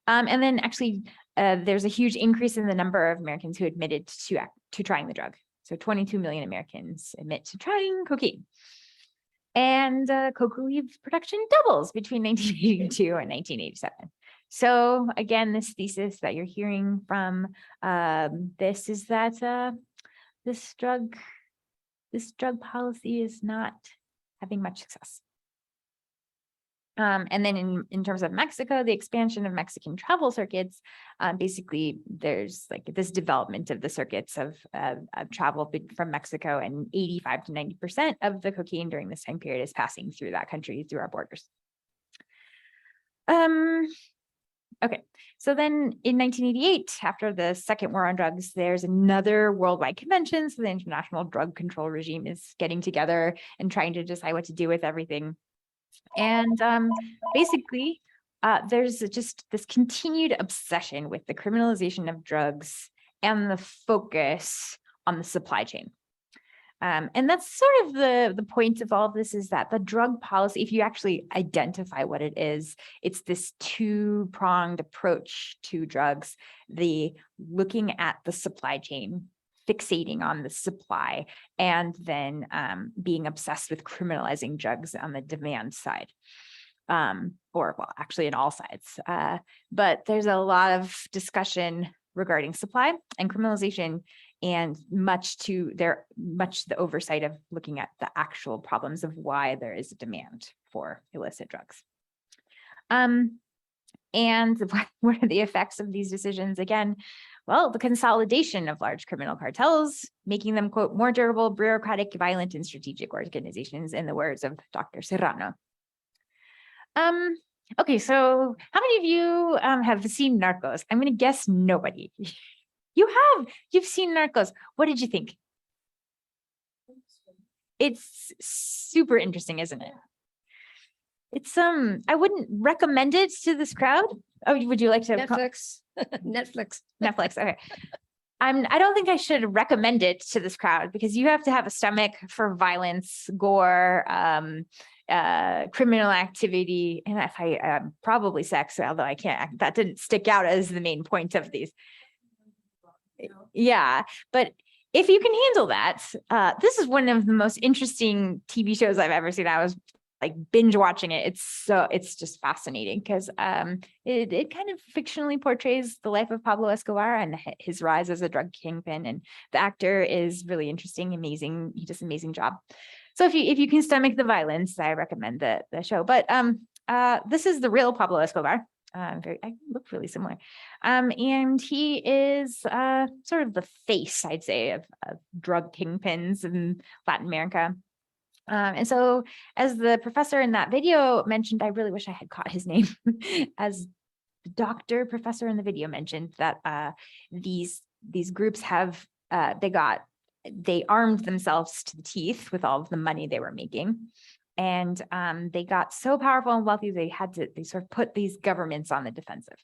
[SPEAKER 3] And then actually, there's a huge increase in the number of Americans who admitted to trying the drug. So 22 million Americans admit to trying cocaine. And coca leaf production doubles between 1982 and 1987. So again, this thesis that you're hearing from this is that this drug policy is not having much success. And then in terms of Mexico, the expansion of Mexican travel circuits, basically there's like this development of the circuits of travel from Mexico, and 85 to 90% of the cocaine during this time period is passing through that country, through our borders. Okay, so then in 1988, after the second war on drugs, there's another worldwide convention. So the International Drug Control Regime is getting together and trying to decide what to do with everything. And basically, there's just this continued obsession with the criminalization of drugs and the focus on the supply chain. And that's sort of the point of all of this, is that the drug policy, if you actually identify what it is, it's this two-pronged approach to drugs, the looking at the supply chain, fixating on the supply, and then being obsessed with criminalizing drugs on the demand side. or well, actually in all sides. But there's a lot of discussion regarding supply and criminalization, and much to the oversight of looking at the actual problems of why there is a demand for illicit drugs. And what are the effects of these decisions? Again, well, the consolidation of large criminal cartels, making them, quote, more durable, bureaucratic, violent, and strategic organizations, in the words of Dr. Serrano. Okay, so how many of you have seen Narcos? I'm going to guess nobody. You've seen Narcos. What did you think? It's super interesting, isn't it? It's I wouldn't recommend it to this crowd. Oh, would you like to?
[SPEAKER 4] Netflix, Netflix.
[SPEAKER 3] Okay. I don't think I should recommend it to this crowd, because you have to have a stomach for violence, gore, criminal activity, and if I probably sex, although I can't, that didn't stick out as the main point of these. Yeah, but if you can handle that, this is one of the most interesting TV shows I've ever seen. I was like binge watching it. It's just fascinating, because it kind of fictionally portrays the life of Pablo Escobar and his rise as a drug kingpin. And the actor is really interesting, amazing. He does an amazing job. So if you can stomach the violence, I recommend the show. But this is the real Pablo Escobar. I look really similar. And he is sort of the face, I'd say, of drug kingpins in Latin America. And so, as the professor in that video mentioned, I really wish I had caught his name, as the professor in the video mentioned, that these groups have they armed themselves to the teeth with all of the money they were making. And they got so powerful and wealthy, they sort of put these governments on the defensive.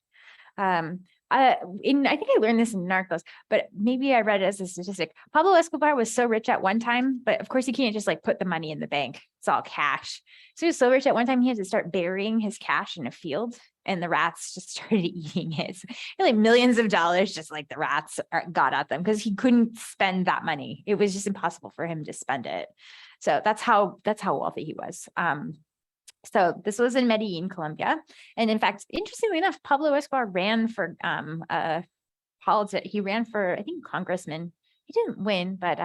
[SPEAKER 3] I think I learned this in Narcos, but maybe I read it as a statistic. Pablo Escobar was so rich at one time, but of course you can't just like put the money in the bank. It's all cash. So he was so rich at one time, he had to start burying his cash in a field, and the rats just started eating it. Like millions of dollars, just like the rats got at them, because he couldn't spend that money. It was just impossible for him to spend it. So that's how wealthy he was. So this was in Medellin, Colombia. And in fact, interestingly enough, Pablo Escobar ran for politics. He ran for, I think, congressman. He didn't win, but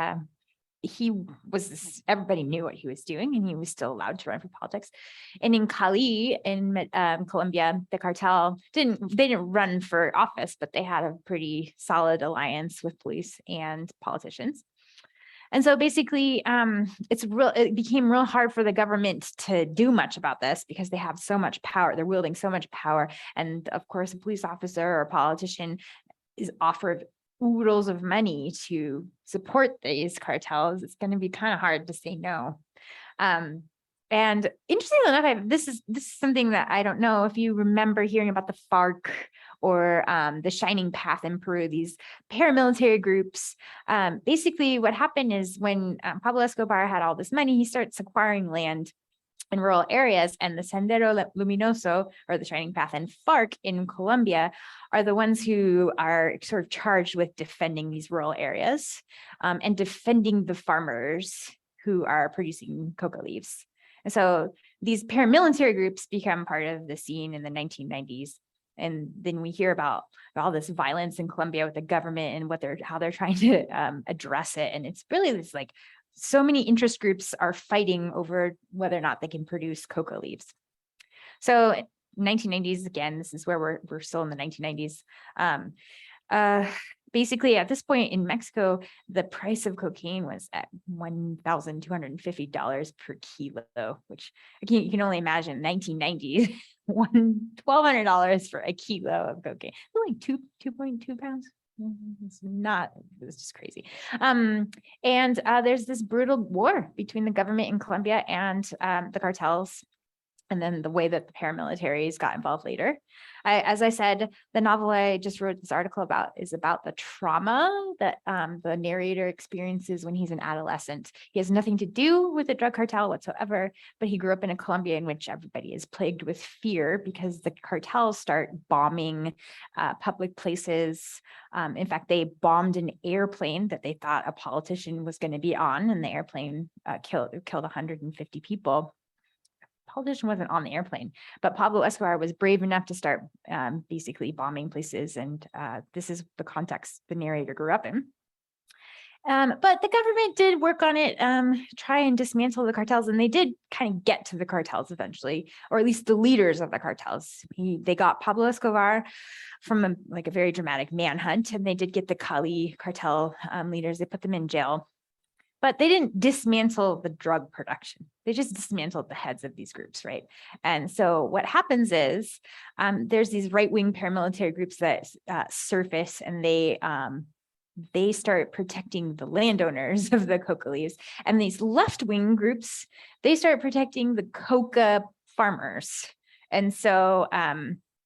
[SPEAKER 3] everybody knew what he was doing, and he was still allowed to run for politics. And in Cali, in Colombia, the cartel didn't run for office, but they had a pretty solid alliance with police and politicians. And so basically, it became real hard for the government to do much about this, because they have so much power. They're wielding so much power. And of course, a police officer or a politician is offered oodles of money to support these cartels. It's going to be kind of hard to say no. And interestingly enough, this is something that I don't know if you remember hearing about the FARC or the Shining Path in Peru, these paramilitary groups. Basically, what happened is when Pablo Escobar had all this money, he starts acquiring land in rural areas, and the Sendero Luminoso, or the Shining Path, and FARC in Colombia are the ones who are sort of charged with defending these rural areas and defending the farmers who are producing coca leaves. And so these paramilitary groups become part of the scene in the 1990s. And then we hear about all this violence in Colombia with the government and how they're trying to address it. And it's really this, like, so many interest groups are fighting over whether or not they can produce coca leaves. So 1990s, again, this is where we're still in the 1990s. Basically, at this point in Mexico, the price of cocaine was at $1,250 per kilo, which you can only imagine 1990s, $1,200 for a kilo of cocaine. Like 2.2 pounds. It's just crazy. And there's this brutal war between the government in Colombia and the cartels, and then the way that the paramilitaries got involved later. As I said, the novel I just wrote this article about is about the trauma that the narrator experiences when he's an adolescent. He has nothing to do with the drug cartel whatsoever, but he grew up in a Colombia in which everybody is plagued with fear because the cartels start bombing public places. In fact, they bombed an airplane that they thought a politician was going to be on, and the airplane killed 150 people. politician wasn't on the airplane, but Pablo Escobar was brave enough to start basically bombing places. And this is the context the narrator grew up in. But the government did work on it, try and dismantle the cartels, and they did kind of get to the cartels eventually, or at least the leaders of the cartels. They got Pablo Escobar from a very dramatic manhunt, and they did get the Cali cartel leaders. They put them in jail, but they didn't dismantle the drug production. They just dismantled the heads of these groups, right? And so what happens is there's these right-wing paramilitary groups that surface, and they start protecting the landowners of the coca leaves. And these left-wing groups, they start protecting the coca farmers. And so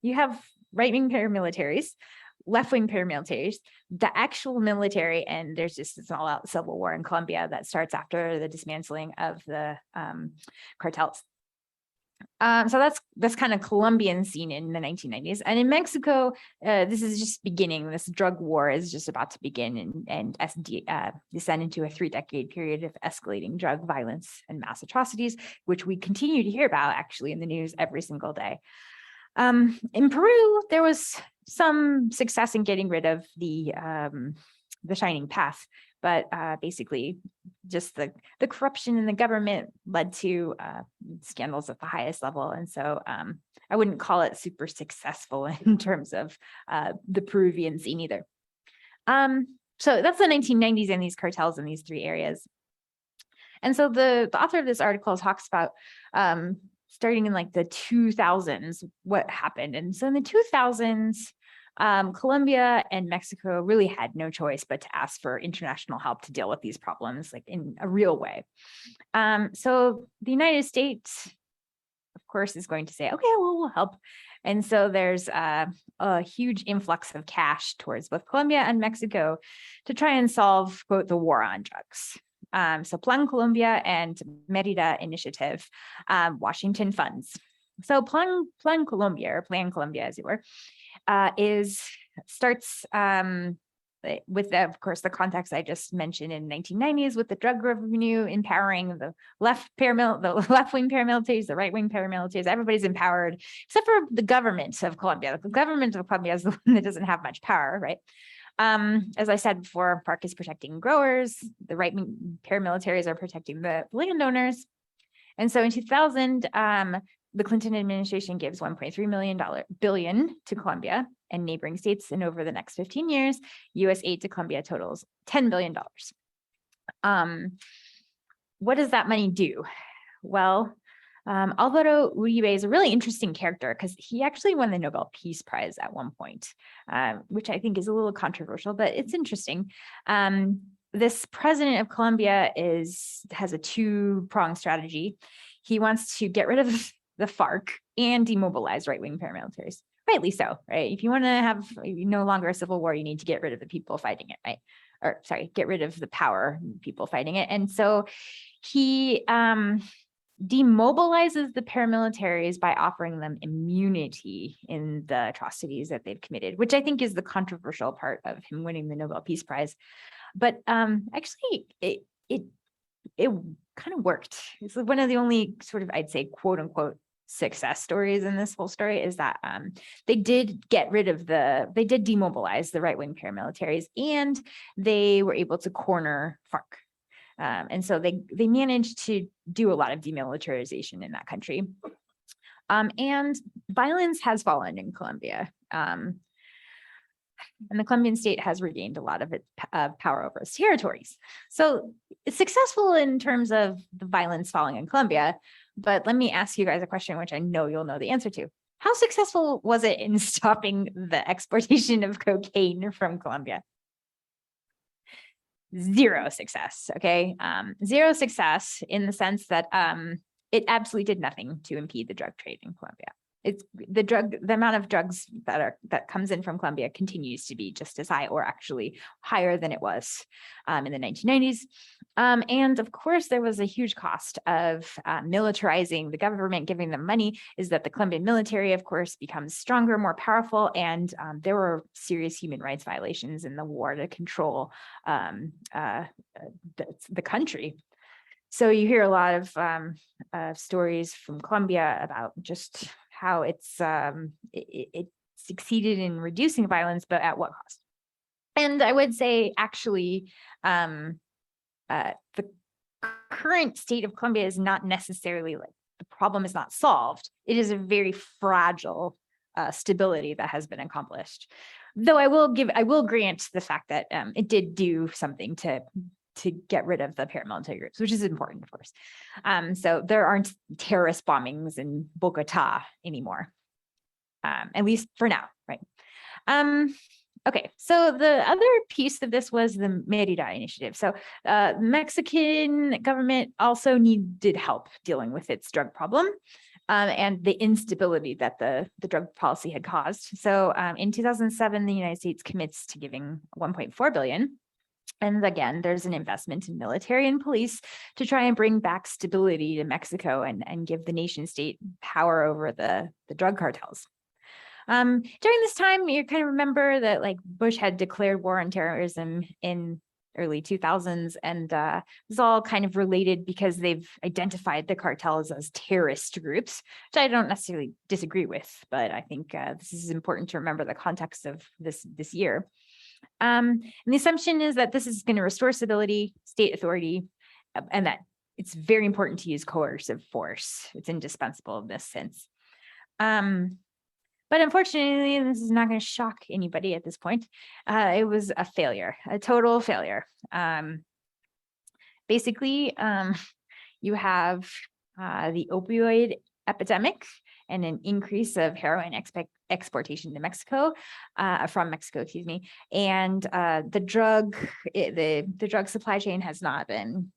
[SPEAKER 3] you have right-wing paramilitaries, left-wing paramilitaries, the actual military, and there's just this all-out civil war in Colombia that starts after the dismantling of the cartels. So that's kind of Colombian scene in the 1990s. And in Mexico, this is just beginning. This drug war is just about to begin and descend into a 3-decade period of escalating drug violence and mass atrocities, which we continue to hear about actually in the news every single day. In Peru, there was some success in getting rid of the shining path, but basically just the corruption in the government led to scandals at the highest level. And so I wouldn't call it super successful in terms of the Peruvian scene either. So that's the 1990s and these cartels in these 3 areas. And so the author of this article talks about starting in like the 2000s, what happened. And so in the 2000s, Colombia and Mexico really had no choice but to ask for international help to deal with these problems, like in a real way. So the United States, of course, is going to say, okay, well, we'll help. And so there's a huge influx of cash towards both Colombia and Mexico to try and solve, quote, the war on drugs. So Plan Colombia and Merida Initiative, Washington funds. So Plan Colombia, or Plan Colombia, as it were, starts with, of course, the context I just mentioned in the 1990s with the drug revenue empowering the left-wing paramilitaries, the right-wing paramilitaries. Everybody's empowered except for the government of Colombia. The government of Colombia is the one that doesn't have much power, right? As I said before, FARC is protecting growers. The right-wing paramilitaries are protecting the landowners. And so in 2000, the Clinton administration gives $1.3 billion to Colombia and neighboring states. And over the next 15 years, U.S. aid to Colombia totals $10 billion. What does that money do? Well, Alvaro Uribe is a really interesting character because he actually won the Nobel Peace Prize at one point, which I think is a little controversial, but it's interesting. This president of Colombia has a 2-pronged strategy. He wants to get rid of the FARC and demobilize right-wing paramilitaries. Rightly so, right? If you want to have no longer a civil war, you need to get rid of the people fighting it, right? Or sorry, get rid of the power people fighting it. And so he demobilizes the paramilitaries by offering them immunity in the atrocities that they've committed, which I think is the controversial part of him winning the Nobel Peace Prize. But actually, it kind of worked. It's one of the only sort of, I'd say, quote unquote, success stories in this whole story is that they did demobilize the right-wing paramilitaries, and they were able to corner FARC. And so they managed to do a lot of demilitarization in that country. And violence has fallen in Colombia. And the Colombian state has regained a lot of its power over its territories. So it's successful in terms of the violence falling in Colombia. But let me ask you guys a question, which I know you'll know the answer to. How successful was it in stopping the exportation of cocaine from Colombia? Zero success, okay? Zero success in the sense that it absolutely did nothing to impede the drug trade in Colombia. It's the amount of drugs that comes in from Colombia continues to be just as high, or actually higher than it was in the 1990s. And of course, there was a huge cost of militarizing the government, giving them money, is that the Colombian military, of course, becomes stronger, more powerful, and there were serious human rights violations in the war to control the country. So you hear a lot of stories from Colombia about just how it succeeded in reducing violence, but at what cost? And I would say actually, the current state of Colombia is not necessarily like the problem is not solved. It is a very fragile stability that has been accomplished. Though I will grant the fact that it did do something to get rid of the paramilitary groups, which is important, of course. So there aren't terrorist bombings in Bogota anymore, at least for now, right? Okay, so the other piece of this was the Mérida initiative. So Mexican government also needed help dealing with its drug problem and the instability that the drug policy had caused. So in 2007, the United States commits to giving 1.4 billion. And again, there's an investment in military and police to try and bring back stability to Mexico and give the nation state power over the drug cartels. During this time, you kind of remember that like Bush had declared war on terrorism in early 2000s, and it's all kind of related because they've identified the cartels as terrorist groups, which I don't necessarily disagree with, but I think this is important to remember the context of this year. And the assumption is that this is going to restore stability, state authority, and that it's very important to use coercive force. It's indispensable in this sense. But unfortunately, this is not going to shock anybody at this point. It was a failure, a total failure. Basically, you have the opioid epidemic and an increase of heroin exportation to Mexico, from Mexico, excuse me. And the drug supply chain has not been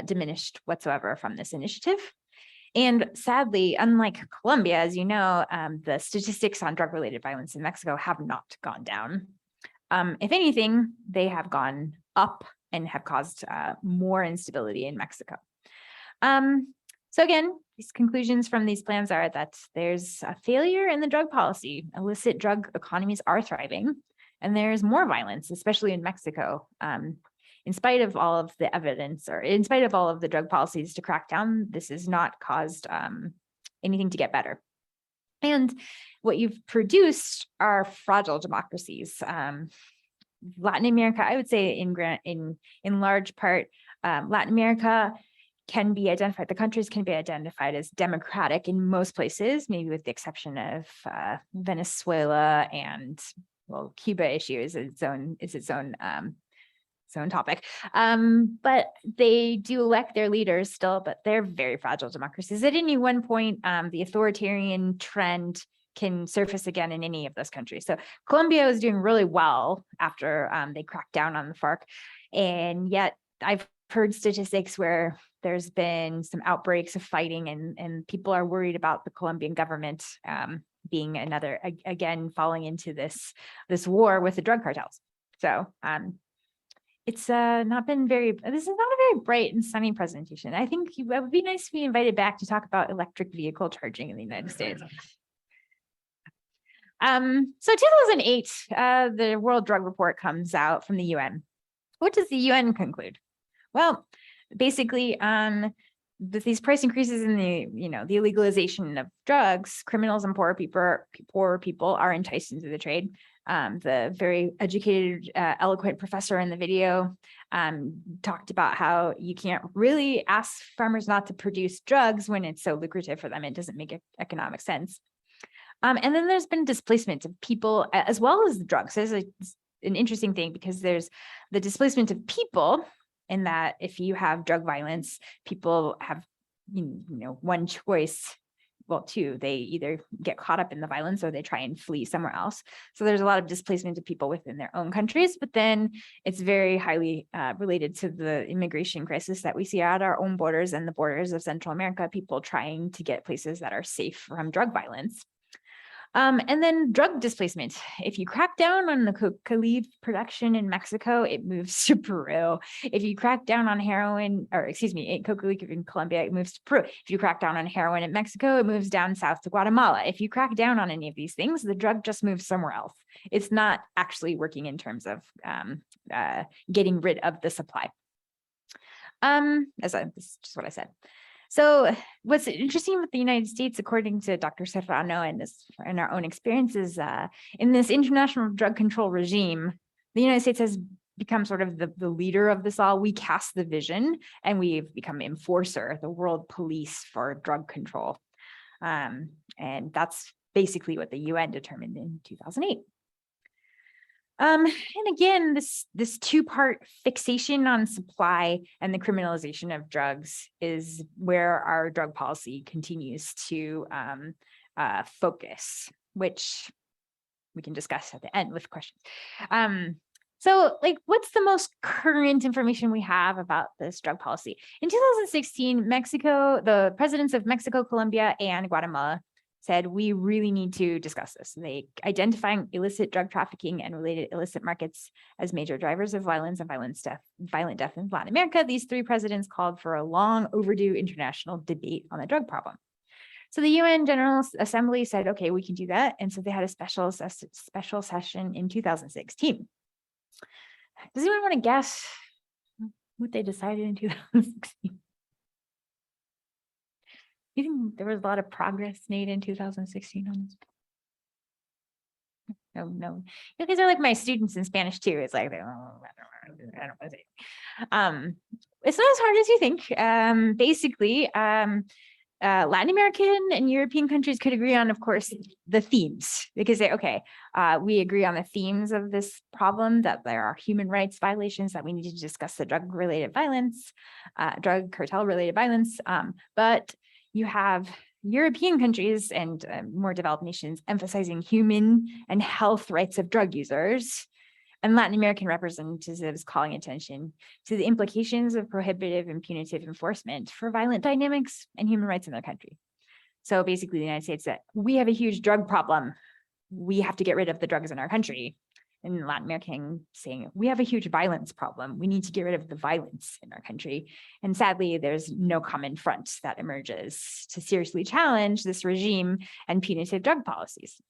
[SPEAKER 3] diminished whatsoever from this initiative. And sadly, unlike Colombia, as you know, the statistics on drug-related violence in Mexico have not gone down. If anything, they have gone up and have caused more instability in Mexico. So again, these conclusions from these plans are that there's a failure in the drug policy. Illicit drug economies are thriving, and there's more violence, especially in Mexico. In spite of all of the evidence, or in spite of all of the drug policies to crack down, this has not caused anything to get better. And what you've produced are fragile democracies. Latin America, I would say in large part, Latin America can be identified, the countries can be identified as democratic in most places, maybe with the exception of Venezuela, and well, Cuba issue is its own topic. But they do elect their leaders still, but they're very fragile democracies. At any one point, the authoritarian trend can surface again in any of those countries. So Colombia was doing really well after they cracked down on the FARC. And yet I've heard statistics where there's been some outbreaks of fighting, and people are worried about the Colombian government being again, falling into this war with the drug cartels. So it's not been this is not a very bright and sunny presentation. I think it would be nice to be invited back to talk about electric vehicle charging in the United States. So 2008, the World Drug Report comes out from the UN. What does the UN conclude? Well, basically, with these price increases in the illegalization of drugs, criminals and poor people are enticed into the trade. The very educated, eloquent professor in the video talked about how you can't really ask farmers not to produce drugs when it's so lucrative for them. It doesn't make economic sense. And then there's been displacement of people as well as the drugs. There's an interesting thing because there's the displacement of people, in that if you have drug violence, people have one choice. Well, two, they either get caught up in the violence or they try and flee somewhere else. So there's a lot of displacement of people within their own countries, but then it's very highly related to the immigration crisis that we see at our own borders and the borders of Central America, people trying to get places that are safe from drug violence. And then drug displacement. If you crack down on the coca production in Mexico, it moves to Peru. If you crack down on coca leaf in Colombia, it moves to Peru. If you crack down on heroin in Mexico, it moves down south to Guatemala. If you crack down on any of these things, the drug just moves somewhere else. It's not actually working in terms of getting rid of the supply. This is just what I said. So what's interesting with the United States, according to Dr. Serrano and our own experiences, in this international drug control regime, the United States has become sort of the leader of this all. We cast the vision and we've become enforcer, the world police for drug control. And that's basically what the UN determined in 2008. And again, this two-part fixation on supply and the criminalization of drugs is where our drug policy continues to focus, which we can discuss at the end with questions. So like, what's the most current information we have about this drug policy? In 2016, Mexico, the presidents of Mexico, Colombia, and Guatemala said, we really need to discuss this. They identifying illicit drug trafficking and related illicit markets as major drivers of violence and violent death in Latin America. These three presidents called for a long overdue international debate on the drug problem. So the UN General Assembly said, okay, we can do that. And so they had a special session in 2016. Does anyone want to guess what they decided in 2016? You think there was a lot of progress made in 2016 on this? No. You guys are like my students in Spanish too. It's like, I don't know what to say. It's not as hard as you think. Basically, Latin American and European countries could agree on, of course, the themes. They could say, okay, we agree on the themes of this problem, that there are human rights violations, that we need to discuss the drug-related violence, drug cartel-related violence, but you have European countries and more developed nations emphasizing human and health rights of drug users, and Latin American representatives calling attention to the implications of prohibitive and punitive enforcement for violent dynamics and human rights in their country. So basically, the United States said, we have a huge drug problem. We have to get rid of the drugs in our country. And Latin American saying, we have a huge violence problem. We need to get rid of the violence in our country. And sadly, there's no common front that emerges to seriously challenge this regime and punitive drug policies.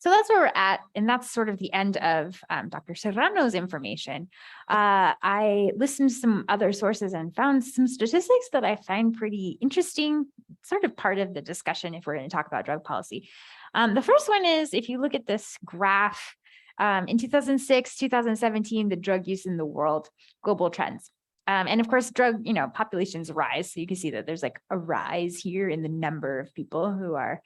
[SPEAKER 3] So that's where we're at, and that's sort of the end of Dr. Serrano's information. I listened to some other sources and found some statistics that I find pretty interesting, sort of part of the discussion if we're going to talk about drug policy. The first one is, if you look at this graph, in 2006, 2017, the drug use in the world, global trends. And of course, drug, populations rise. So you can see that there's like a rise here in the number of people who are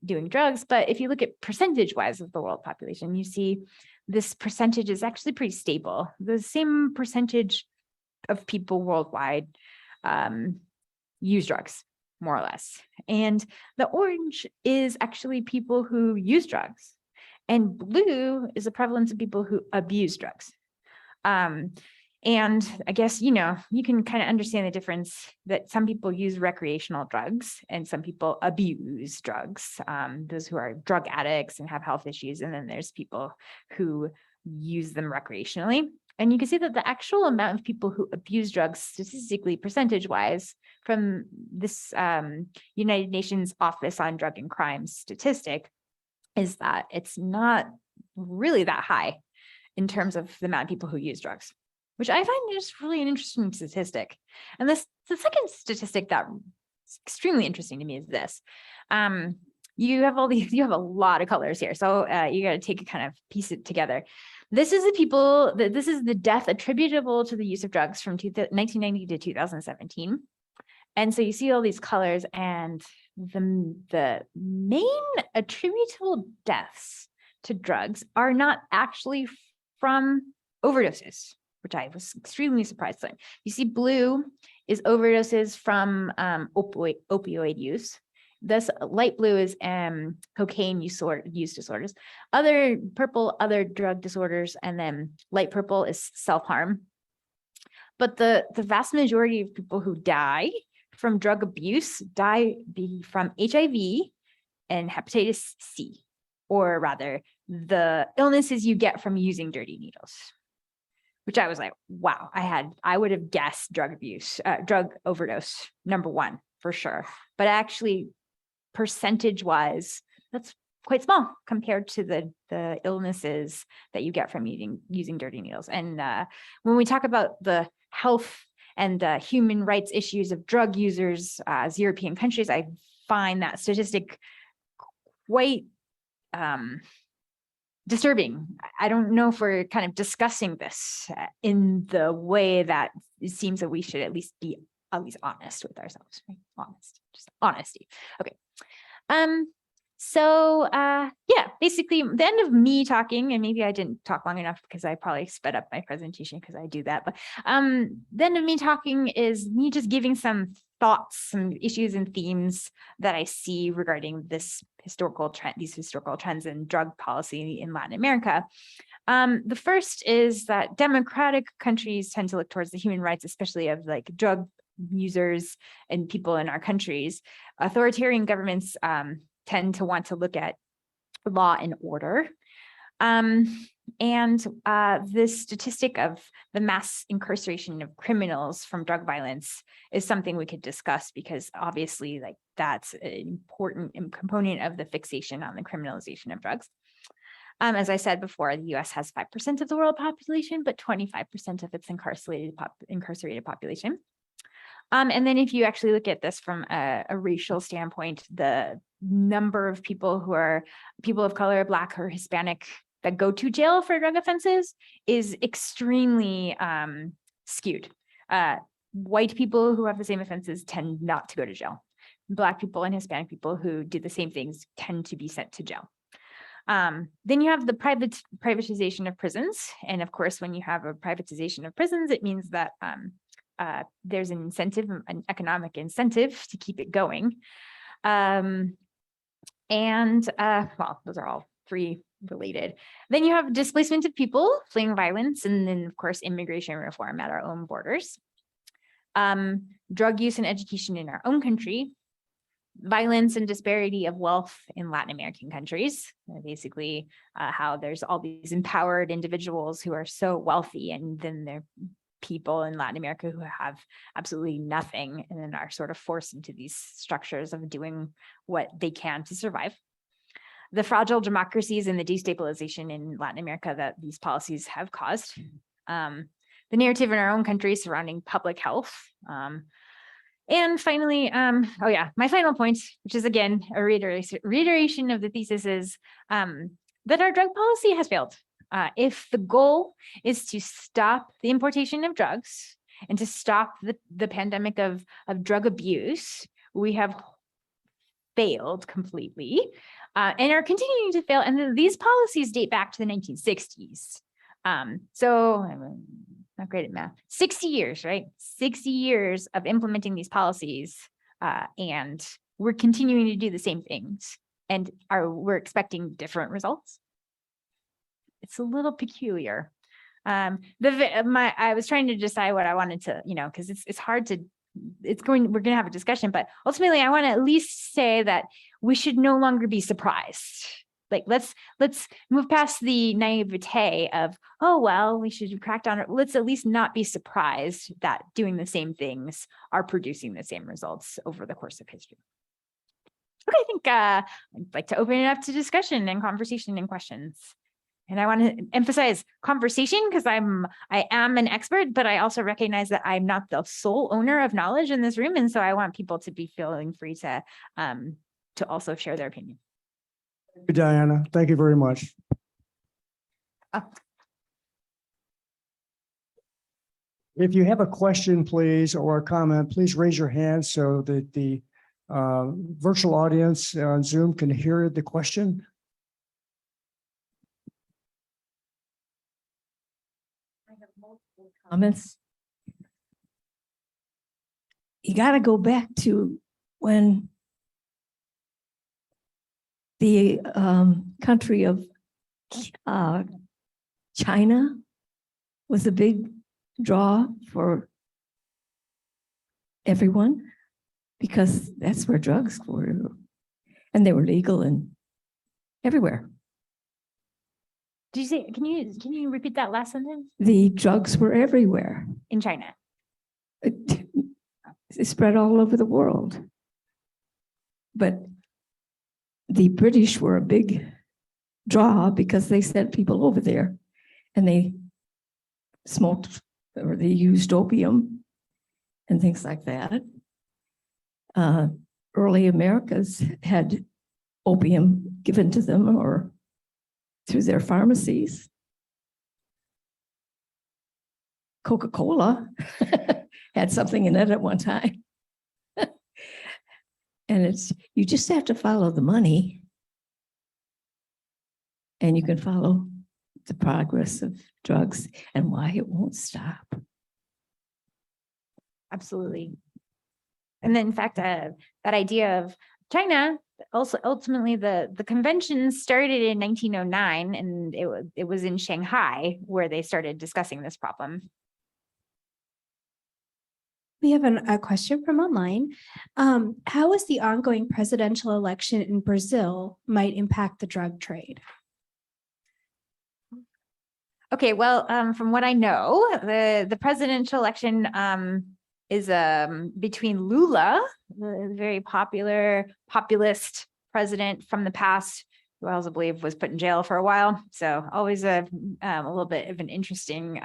[SPEAKER 3] doing drugs. But if you look at percentage wise of the world population, you see this percentage is actually pretty stable. The same percentage of people worldwide use drugs, more or less. And the orange is actually people who use drugs. And blue is the prevalence of people who abuse drugs. And I guess, you can kind of understand the difference that some people use recreational drugs and some people abuse drugs, those who are drug addicts and have health issues. And then there's people who use them recreationally. And you can see that the actual amount of people who abuse drugs, statistically, percentage-wise, from this United Nations Office on Drug and Crime statistic, is that it's not really that high in terms of the amount of people who use drugs, which I find just really an interesting statistic. And the second statistic that's extremely interesting to me is this. You have a lot of colors here. So you got to take a kind of piece it together. This is the death attributable to the use of drugs from 1990 to 2017. And so you see all these colors, and the main attributable deaths to drugs are not actually from overdoses, which I was extremely surprised by. You see blue is overdoses from opioid use. This light blue is cocaine use disorders. Other purple, other drug disorders, and then light purple is self-harm. But the vast majority of people who die from drug abuse die from HIV and hepatitis C, or rather the illnesses you get from using dirty needles, which I was like, wow, I would have guessed drug overdose, number one, for sure. But actually, percentage wise, that's quite small compared to the illnesses that you get from using dirty needles. And when we talk about the health and human rights issues of drug users as European countries, I find that statistic quite disturbing. I don't know if we're kind of discussing this in the way that it seems that we should at least be honest with ourselves, right? Just honesty. Okay. So yeah, basically the end of me talking, and maybe I didn't talk long enough because I probably sped up my presentation because I do that, but the end of me talking is me just giving some thoughts, some issues and themes that I see regarding this historical trend, these historical trends in drug policy in Latin America. The first is that democratic countries tend to look towards the human rights, especially of like drug users and people in our countries. Authoritarian governments tend to want to look at law and order. This statistic of the mass incarceration of criminals from drug violence is something we could discuss, because obviously like that's an important component of the fixation on the criminalization of drugs. As I said before, the US has 5% of the world population, but 25% of its incarcerated population. And then if you actually look at this from a racial standpoint, the number of people who are people of color, Black or Hispanic, that go to jail for drug offenses is extremely skewed. White people who have the same offenses tend not to go to jail. Black people and Hispanic people who do the same things tend to be sent to jail. Then you have the privatization of prisons. And of course, when you have a privatization of prisons, it means that there's an incentive, an economic incentive to keep it going. Well, those are all three related. Then you have displacement of people fleeing violence, and then of course, immigration reform at our own borders. Drug use and education in our own country, violence and disparity of wealth in Latin American countries, basically how there's all these empowered individuals who are so wealthy, and then they're people in Latin America who have absolutely nothing and then are sort of forced into these structures of doing what they can to survive. The fragile democracies and the destabilization in Latin America that these policies have caused. The narrative in our own country surrounding public health. And finally, my final point, which is again, a reiteration of the thesis, is that our drug policy has failed. If the goal is to stop the importation of drugs and to stop the pandemic of drug abuse, we have failed completely and are continuing to fail. And these policies date back to the 1960s. So I'm not great at math. 60 years, right? 60 years of implementing these policies, and we're continuing to do the same things, and we're expecting different results. It's a little peculiar. I was trying to decide what I wanted to, because it's hard to, we're going to have a discussion, but ultimately I want to at least say that we should no longer be surprised. Like, let's move past the naivete of, oh, well, we should crack down. Let's at least not be surprised that doing the same things are producing the same results over the course of history. Okay, I think I'd like to open it up to discussion and conversation and questions. And I want to emphasize conversation because I am an expert, but I also recognize that I'm not the sole owner of knowledge in this room. And so I want people to be feeling free to also share their opinion.
[SPEAKER 1] Thank you, Diana. Thank you very much. If you have a question, please, or a comment, please raise your hand so that the virtual audience on Zoom can hear the question.
[SPEAKER 4] Comments. You got to go back to when the country of China was a big draw for everyone, because that's where drugs were, and they were legal and everywhere.
[SPEAKER 3] Did you say, can you repeat that last sentence?
[SPEAKER 4] The drugs were everywhere.
[SPEAKER 3] In China.
[SPEAKER 4] It spread all over the world. But the British were a big draw because they sent people over there and they smoked or they used opium and things like that. Early Americas had opium given to them or through their pharmacies. Coca-Cola had something in it at one time. And you just have to follow the money and you can follow the progress of drugs and why it won't stop.
[SPEAKER 3] Absolutely. And then in fact, that idea of China, also ultimately the convention started in 1909 and it was in Shanghai where they started discussing this problem.
[SPEAKER 5] We have a question from online. How is the ongoing presidential election in Brazil might impact the drug trade?
[SPEAKER 3] Okay, well, from what I know, the presidential election is between Lula, the very popular populist president from the past, who I also believe was put in jail for a while. So always a little bit of an interesting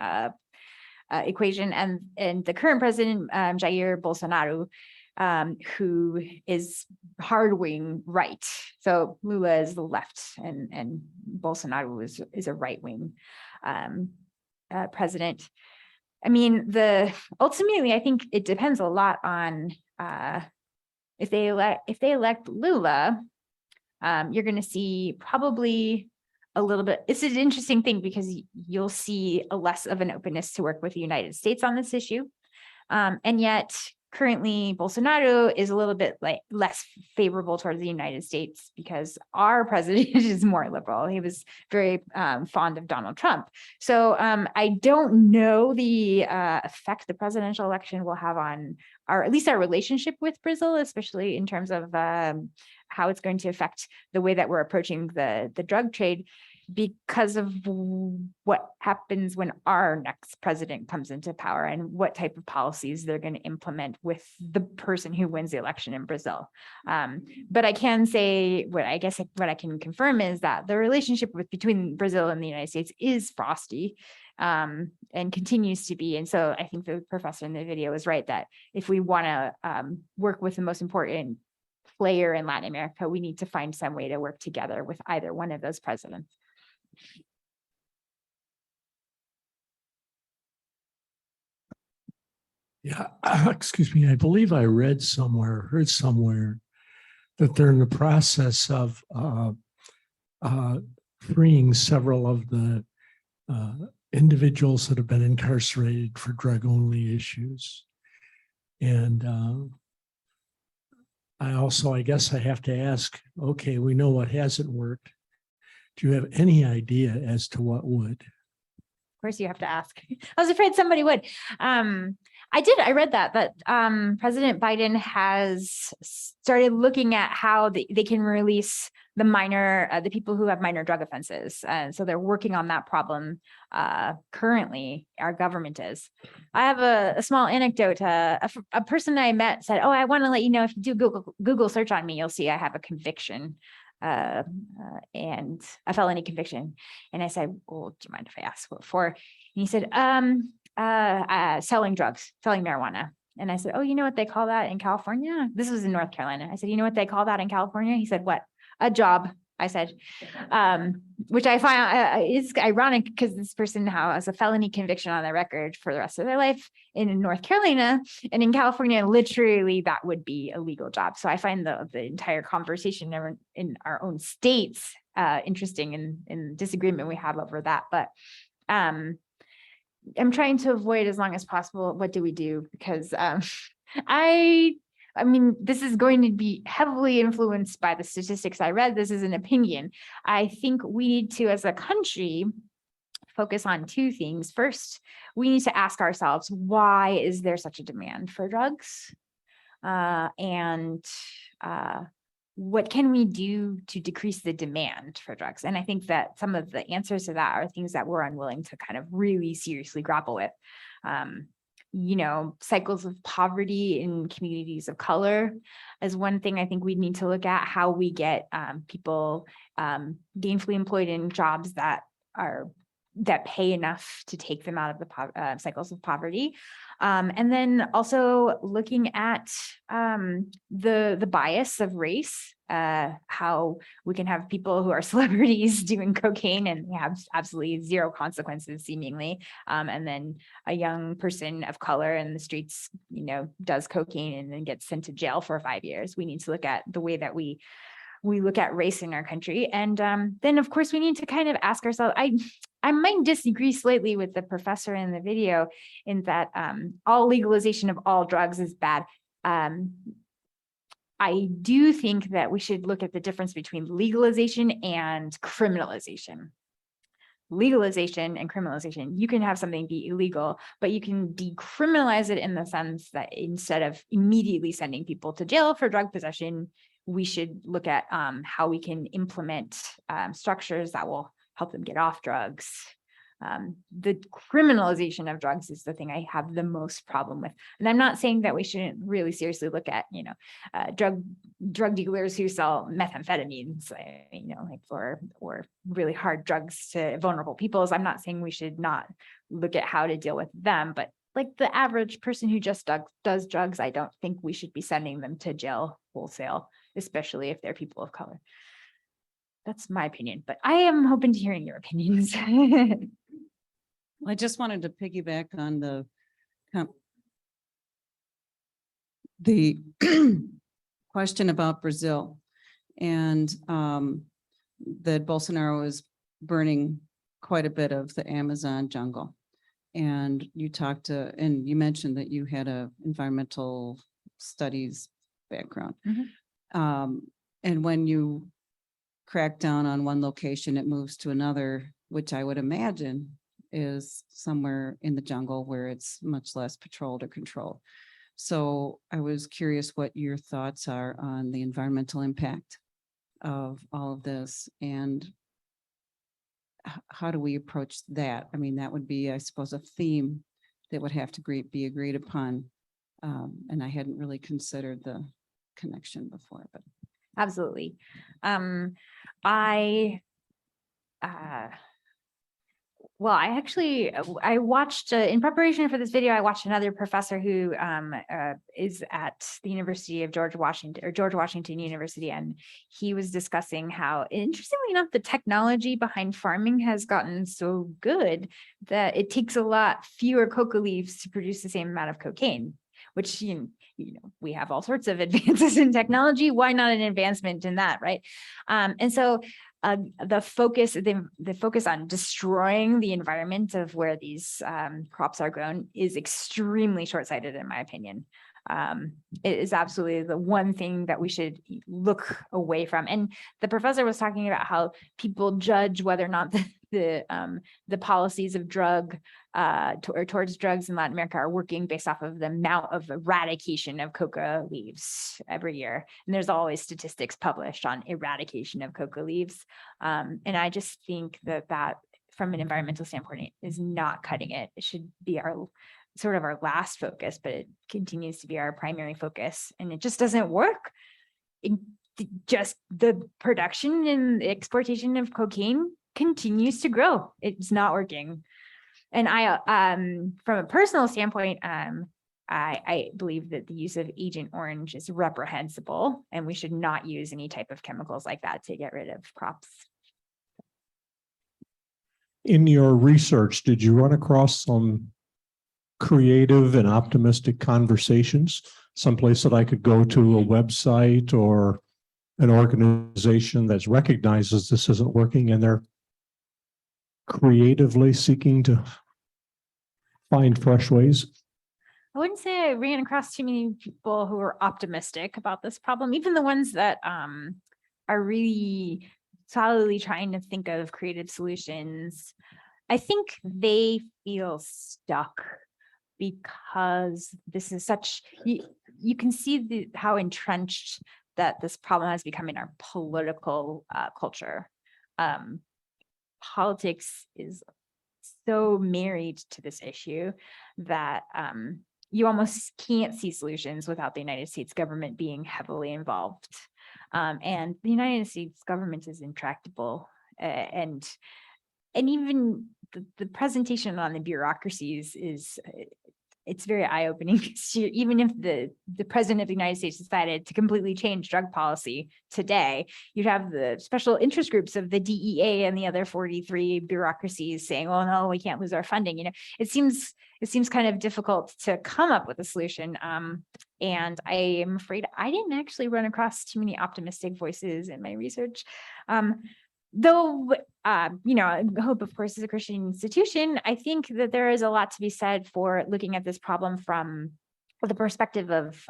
[SPEAKER 3] equation, and the current president, Jair Bolsonaro, who is hard-wing right. So Lula is the left, and Bolsonaro is a right-wing president. I mean, ultimately, I think it depends a lot on if they elect Lula, you're going to see probably a little bit. It's an interesting thing because you'll see a less of an openness to work with the United States on this issue. And yet currently Bolsonaro is a little bit less favorable towards the United States because our president is more liberal. He was very fond of Donald Trump. So I don't know the effect the presidential election will have on at least our relationship with Brazil, especially in terms of how it's going to affect the way that we're approaching the drug trade, because of what happens when our next president comes into power and what type of policies they're going to implement with the person who wins the election in Brazil. But I can say what I can confirm is that the relationship between Brazil and the United States is frosty and continues to be. And so I think the professor in the video is right that if we want to work with the most important player in Latin America, we need to find some way to work together with either one of those presidents.
[SPEAKER 6] Yeah, excuse me. I believe I read somewhere, heard somewhere that they're in the process of freeing several of the individuals that have been incarcerated for drug-only issues. And I guess I have to ask, okay, we know what hasn't worked. Do you have any idea as to what would?
[SPEAKER 3] Of course you have to ask. I was afraid somebody would. I read that President Biden has started looking at how they can release the people who have minor drug offenses. And so they're working on that problem currently, our government is. I have a small anecdote. A person I met said, oh, I want to let you know, if you do Google search on me, you'll see I have a conviction. And a felony conviction. And I said, well, do you mind if I ask what for? And he said, selling drugs, selling marijuana. And I said, oh, you know what they call that in California? This was in North Carolina. I said, you know what they call that in California? He said, what? A job. I said, which I find is ironic because this person has a felony conviction on their record for the rest of their life in North Carolina, and in California, literally that would be a legal job. So I find the entire conversation in our own states interesting, and disagreement we have over that. But I'm trying to avoid as long as possible. What do we do? Because I mean, this is going to be heavily influenced by the statistics I read. This is an opinion. I think we need to, as a country, focus on two things. First, we need to ask ourselves, why is there such a demand for drugs? And what can we do to decrease the demand for drugs? And I think that some of the answers to that are things that we're unwilling to kind of really seriously grapple with. cycles of poverty in communities of color as one thing I think we need to look at, how we get people gainfully employed in jobs that pay enough to take them out of the cycles of poverty. And then also looking at the bias of race, how we can have people who are celebrities doing cocaine and have absolutely zero consequences seemingly. And then a young person of color in the streets, does cocaine and then gets sent to jail for 5 years. We need to look at the way that we look at race in our country. And then of course we need to kind of ask ourselves, I might disagree slightly with the professor in the video in that all legalization of all drugs is bad. I do think that we should look at the difference between legalization and criminalization. Legalization and criminalization, you can have something be illegal, but you can decriminalize it in the sense that instead of immediately sending people to jail for drug possession, we should look at how we can implement structures that will help them get off drugs. The criminalization of drugs is the thing I have the most problem with. And I'm not saying that we shouldn't really seriously look at, drug dealers who sell methamphetamines, or really hard drugs to vulnerable peoples. I'm not saying we should not look at how to deal with them, but like the average person who just does drugs, I don't think we should be sending them to jail wholesale, especially if they're people of color. That's my opinion, but I am open to hearing your opinions.
[SPEAKER 7] I just wanted to piggyback on the question about Brazil and that Bolsonaro is burning quite a bit of the Amazon jungle. And you mentioned that you had a environmental studies background. And when you crack down on one location, it moves to another, which I would imagine is somewhere in the jungle where it's much less patrolled or controlled. So I was curious what your thoughts are on the environmental impact of all of this and how do we approach that? I mean, that would be, I suppose, a theme that would have to be agreed upon. And I hadn't really considered the connection before, but.
[SPEAKER 3] Absolutely. I watched in preparation for this video, I watched another professor who is at the University of George Washington University, and he was discussing how, interestingly enough, the technology behind farming has gotten so good that it takes a lot fewer coca leaves to produce the same amount of cocaine, which, we have all sorts of advances in technology. Why not an advancement in that, right? And so the focus on destroying the environment of where these crops are grown is extremely short-sighted, in my opinion. It is absolutely the one thing that we should look away from. And the professor was talking about how people judge whether or not the policies of towards drugs in Latin America are working based off of the amount of eradication of coca leaves every year. And there's always statistics published on eradication of coca leaves. And I just think that from an environmental standpoint is not cutting it. It should be our last focus, but it continues to be our primary focus. And it just doesn't work. Just the production and exportation of cocaine continues to grow. It's not working. And from a personal standpoint, I believe that the use of Agent Orange is reprehensible, and we should not use any type of chemicals like that to get rid of crops.
[SPEAKER 8] In your research, did you run across some creative and optimistic conversations, someplace that I could go to, a website or an organization that recognizes this isn't working and they're creatively seeking to find fresh ways?
[SPEAKER 3] I wouldn't say I ran across too many people who are optimistic about this problem, even the ones that are really solidly trying to think of creative solutions. I think they feel stuck because this is you can see how entrenched that this problem has become in our political culture. Politics is so married to this issue that you almost can't see solutions without the United States government being heavily involved. And the United States government is intractable, and even the presentation on the bureaucracies is it's very eye-opening. Even if the president of the United States decided to completely change drug policy today, you'd have the special interest groups of the DEA and the other 43 bureaucracies saying, "Oh no, we can't lose our funding." You know, it seems kind of difficult to come up with a solution. And I am afraid I didn't actually run across too many optimistic voices in my research. Though, you know, I hope, of course, is a Christian institution. I think that there is a lot to be said for looking at this problem from the perspective of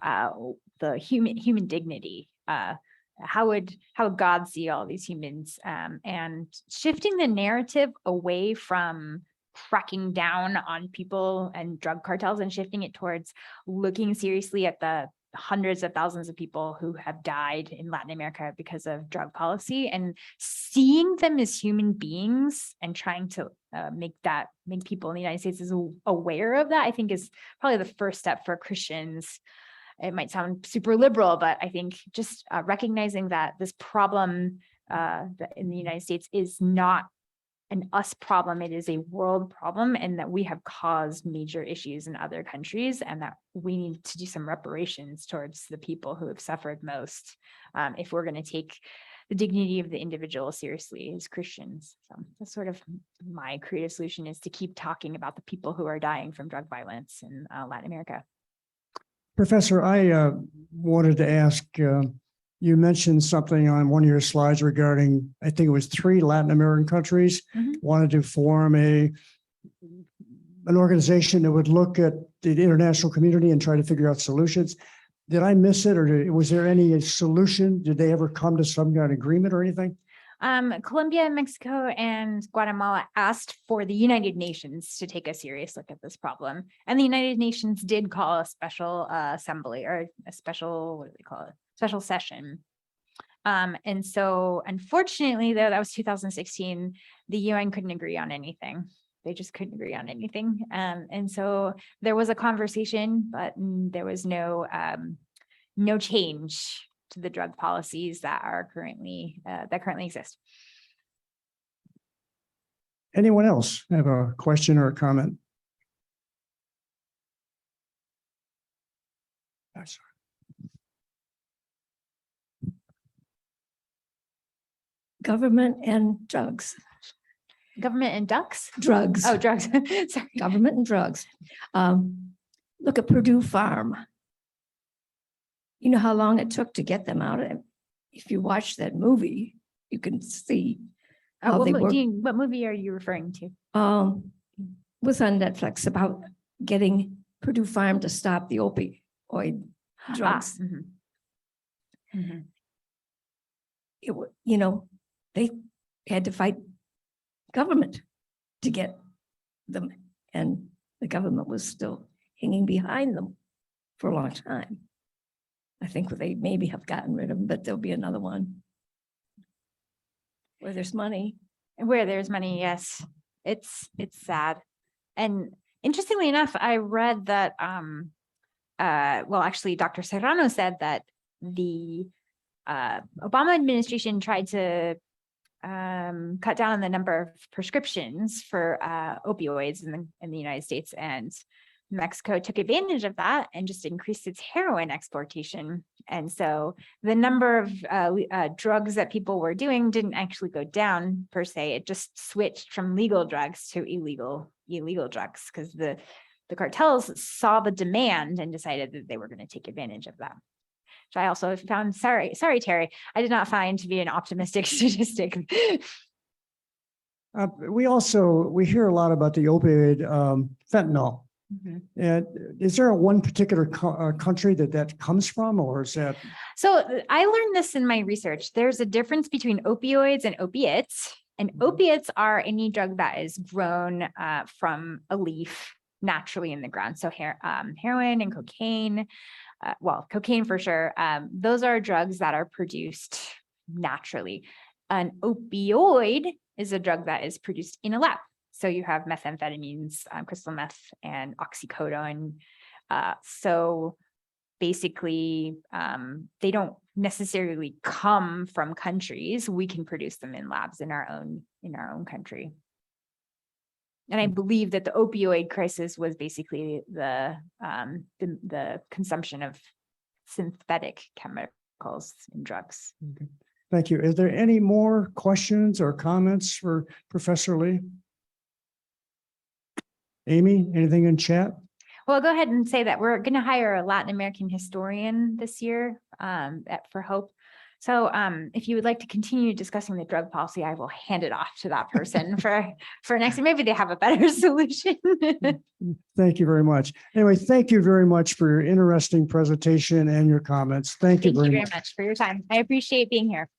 [SPEAKER 3] the human dignity. How would God see all these humans, and shifting the narrative away from cracking down on people and drug cartels and shifting it towards looking seriously at the hundreds of thousands of people who have died in Latin America because of drug policy, and seeing them as human beings and trying to make people in the United States aware of that, I think is probably the first step for Christians. It might sound super liberal, but I think just recognizing that this problem in the United States is not an us problem, it is a world problem, and that we have caused major issues in other countries, and that we need to do some reparations towards the people who have suffered most, if we're going to take the dignity of the individual seriously as Christians. So that's sort of my creative solution, is to keep talking about the people who are dying from drug violence in Latin America.
[SPEAKER 1] Professor, I wanted to ask, you mentioned something on one of your slides regarding, I think it was 3 Latin American countries wanted to form an organization that would look at the international community and try to figure out solutions. Did I miss it, or was there any solution? Did they ever come to some kind of agreement or anything?
[SPEAKER 3] Colombia, Mexico, and Guatemala asked for the United Nations to take a serious look at this problem. And the United Nations did call a special assembly, or a special, what do they call it? Special session. And so unfortunately, though, that was 2016, the UN couldn't agree on anything. They just couldn't agree on anything. And so there was a conversation, but there was no change to the drug policies that are currently exist.
[SPEAKER 1] Anyone else have a question or a comment? I'm sorry.
[SPEAKER 4] Government and drugs.
[SPEAKER 3] Government and ducks?
[SPEAKER 4] Drugs.
[SPEAKER 3] Oh, drugs. Sorry.
[SPEAKER 4] Government and drugs. Look at Purdue Farm. You know how long it took to get them out of it? If you watch that movie, you can see how
[SPEAKER 3] what,
[SPEAKER 4] they work.
[SPEAKER 3] what movie are you referring to?
[SPEAKER 4] Was on Netflix about getting Purdue Farm to stop the opioid drugs. You know, they had to fight government to get them, and the government was still hanging behind them for a long time. I think they maybe have gotten rid of them, but there'll be another one. Where there's money.
[SPEAKER 3] Where there's money, yes. It's sad. And interestingly enough, I read that well, actually, Dr. Serrano said that the Obama administration tried to cut down on the number of prescriptions for opioids in the United States, and Mexico took advantage of that and just increased its heroin exportation. And so the number of drugs that people were doing didn't actually go down per se. It just switched from legal drugs to illegal drugs, because the cartels saw the demand and decided that they were going to take advantage of that. Which I also found, sorry, Terry, I did not find to be an optimistic statistic.
[SPEAKER 1] We hear a lot about the opioid fentanyl. And is there one particular country that comes from, or is that?
[SPEAKER 3] So I learned this in my research. There's a difference between opioids and opiates. And opiates are any drug that is grown from a leaf naturally in the ground. So heroin and cocaine, well, cocaine for sure. Those are drugs that are produced naturally. An opioid is a drug that is produced in a lab. So you have methamphetamines, crystal meth, and oxycodone. So basically, they don't necessarily come from countries. We can produce them in labs in our own country. And I believe that the opioid crisis was basically the consumption of synthetic chemicals in drugs.
[SPEAKER 1] Thank you. Is there any more questions or comments for Professor Lee? Amy, anything in chat?
[SPEAKER 3] Well, I'll go ahead and say that we're going to hire a Latin American historian this year for Hope. So if you would like to continue discussing the drug policy, I will hand it off to that person for next year. Maybe they have a better solution.
[SPEAKER 1] Thank you very much. Anyway, thank you very much for your interesting presentation and your comments. Thank you
[SPEAKER 3] Thank you
[SPEAKER 1] very
[SPEAKER 3] very
[SPEAKER 1] much.
[SPEAKER 3] much for your time. I appreciate being here.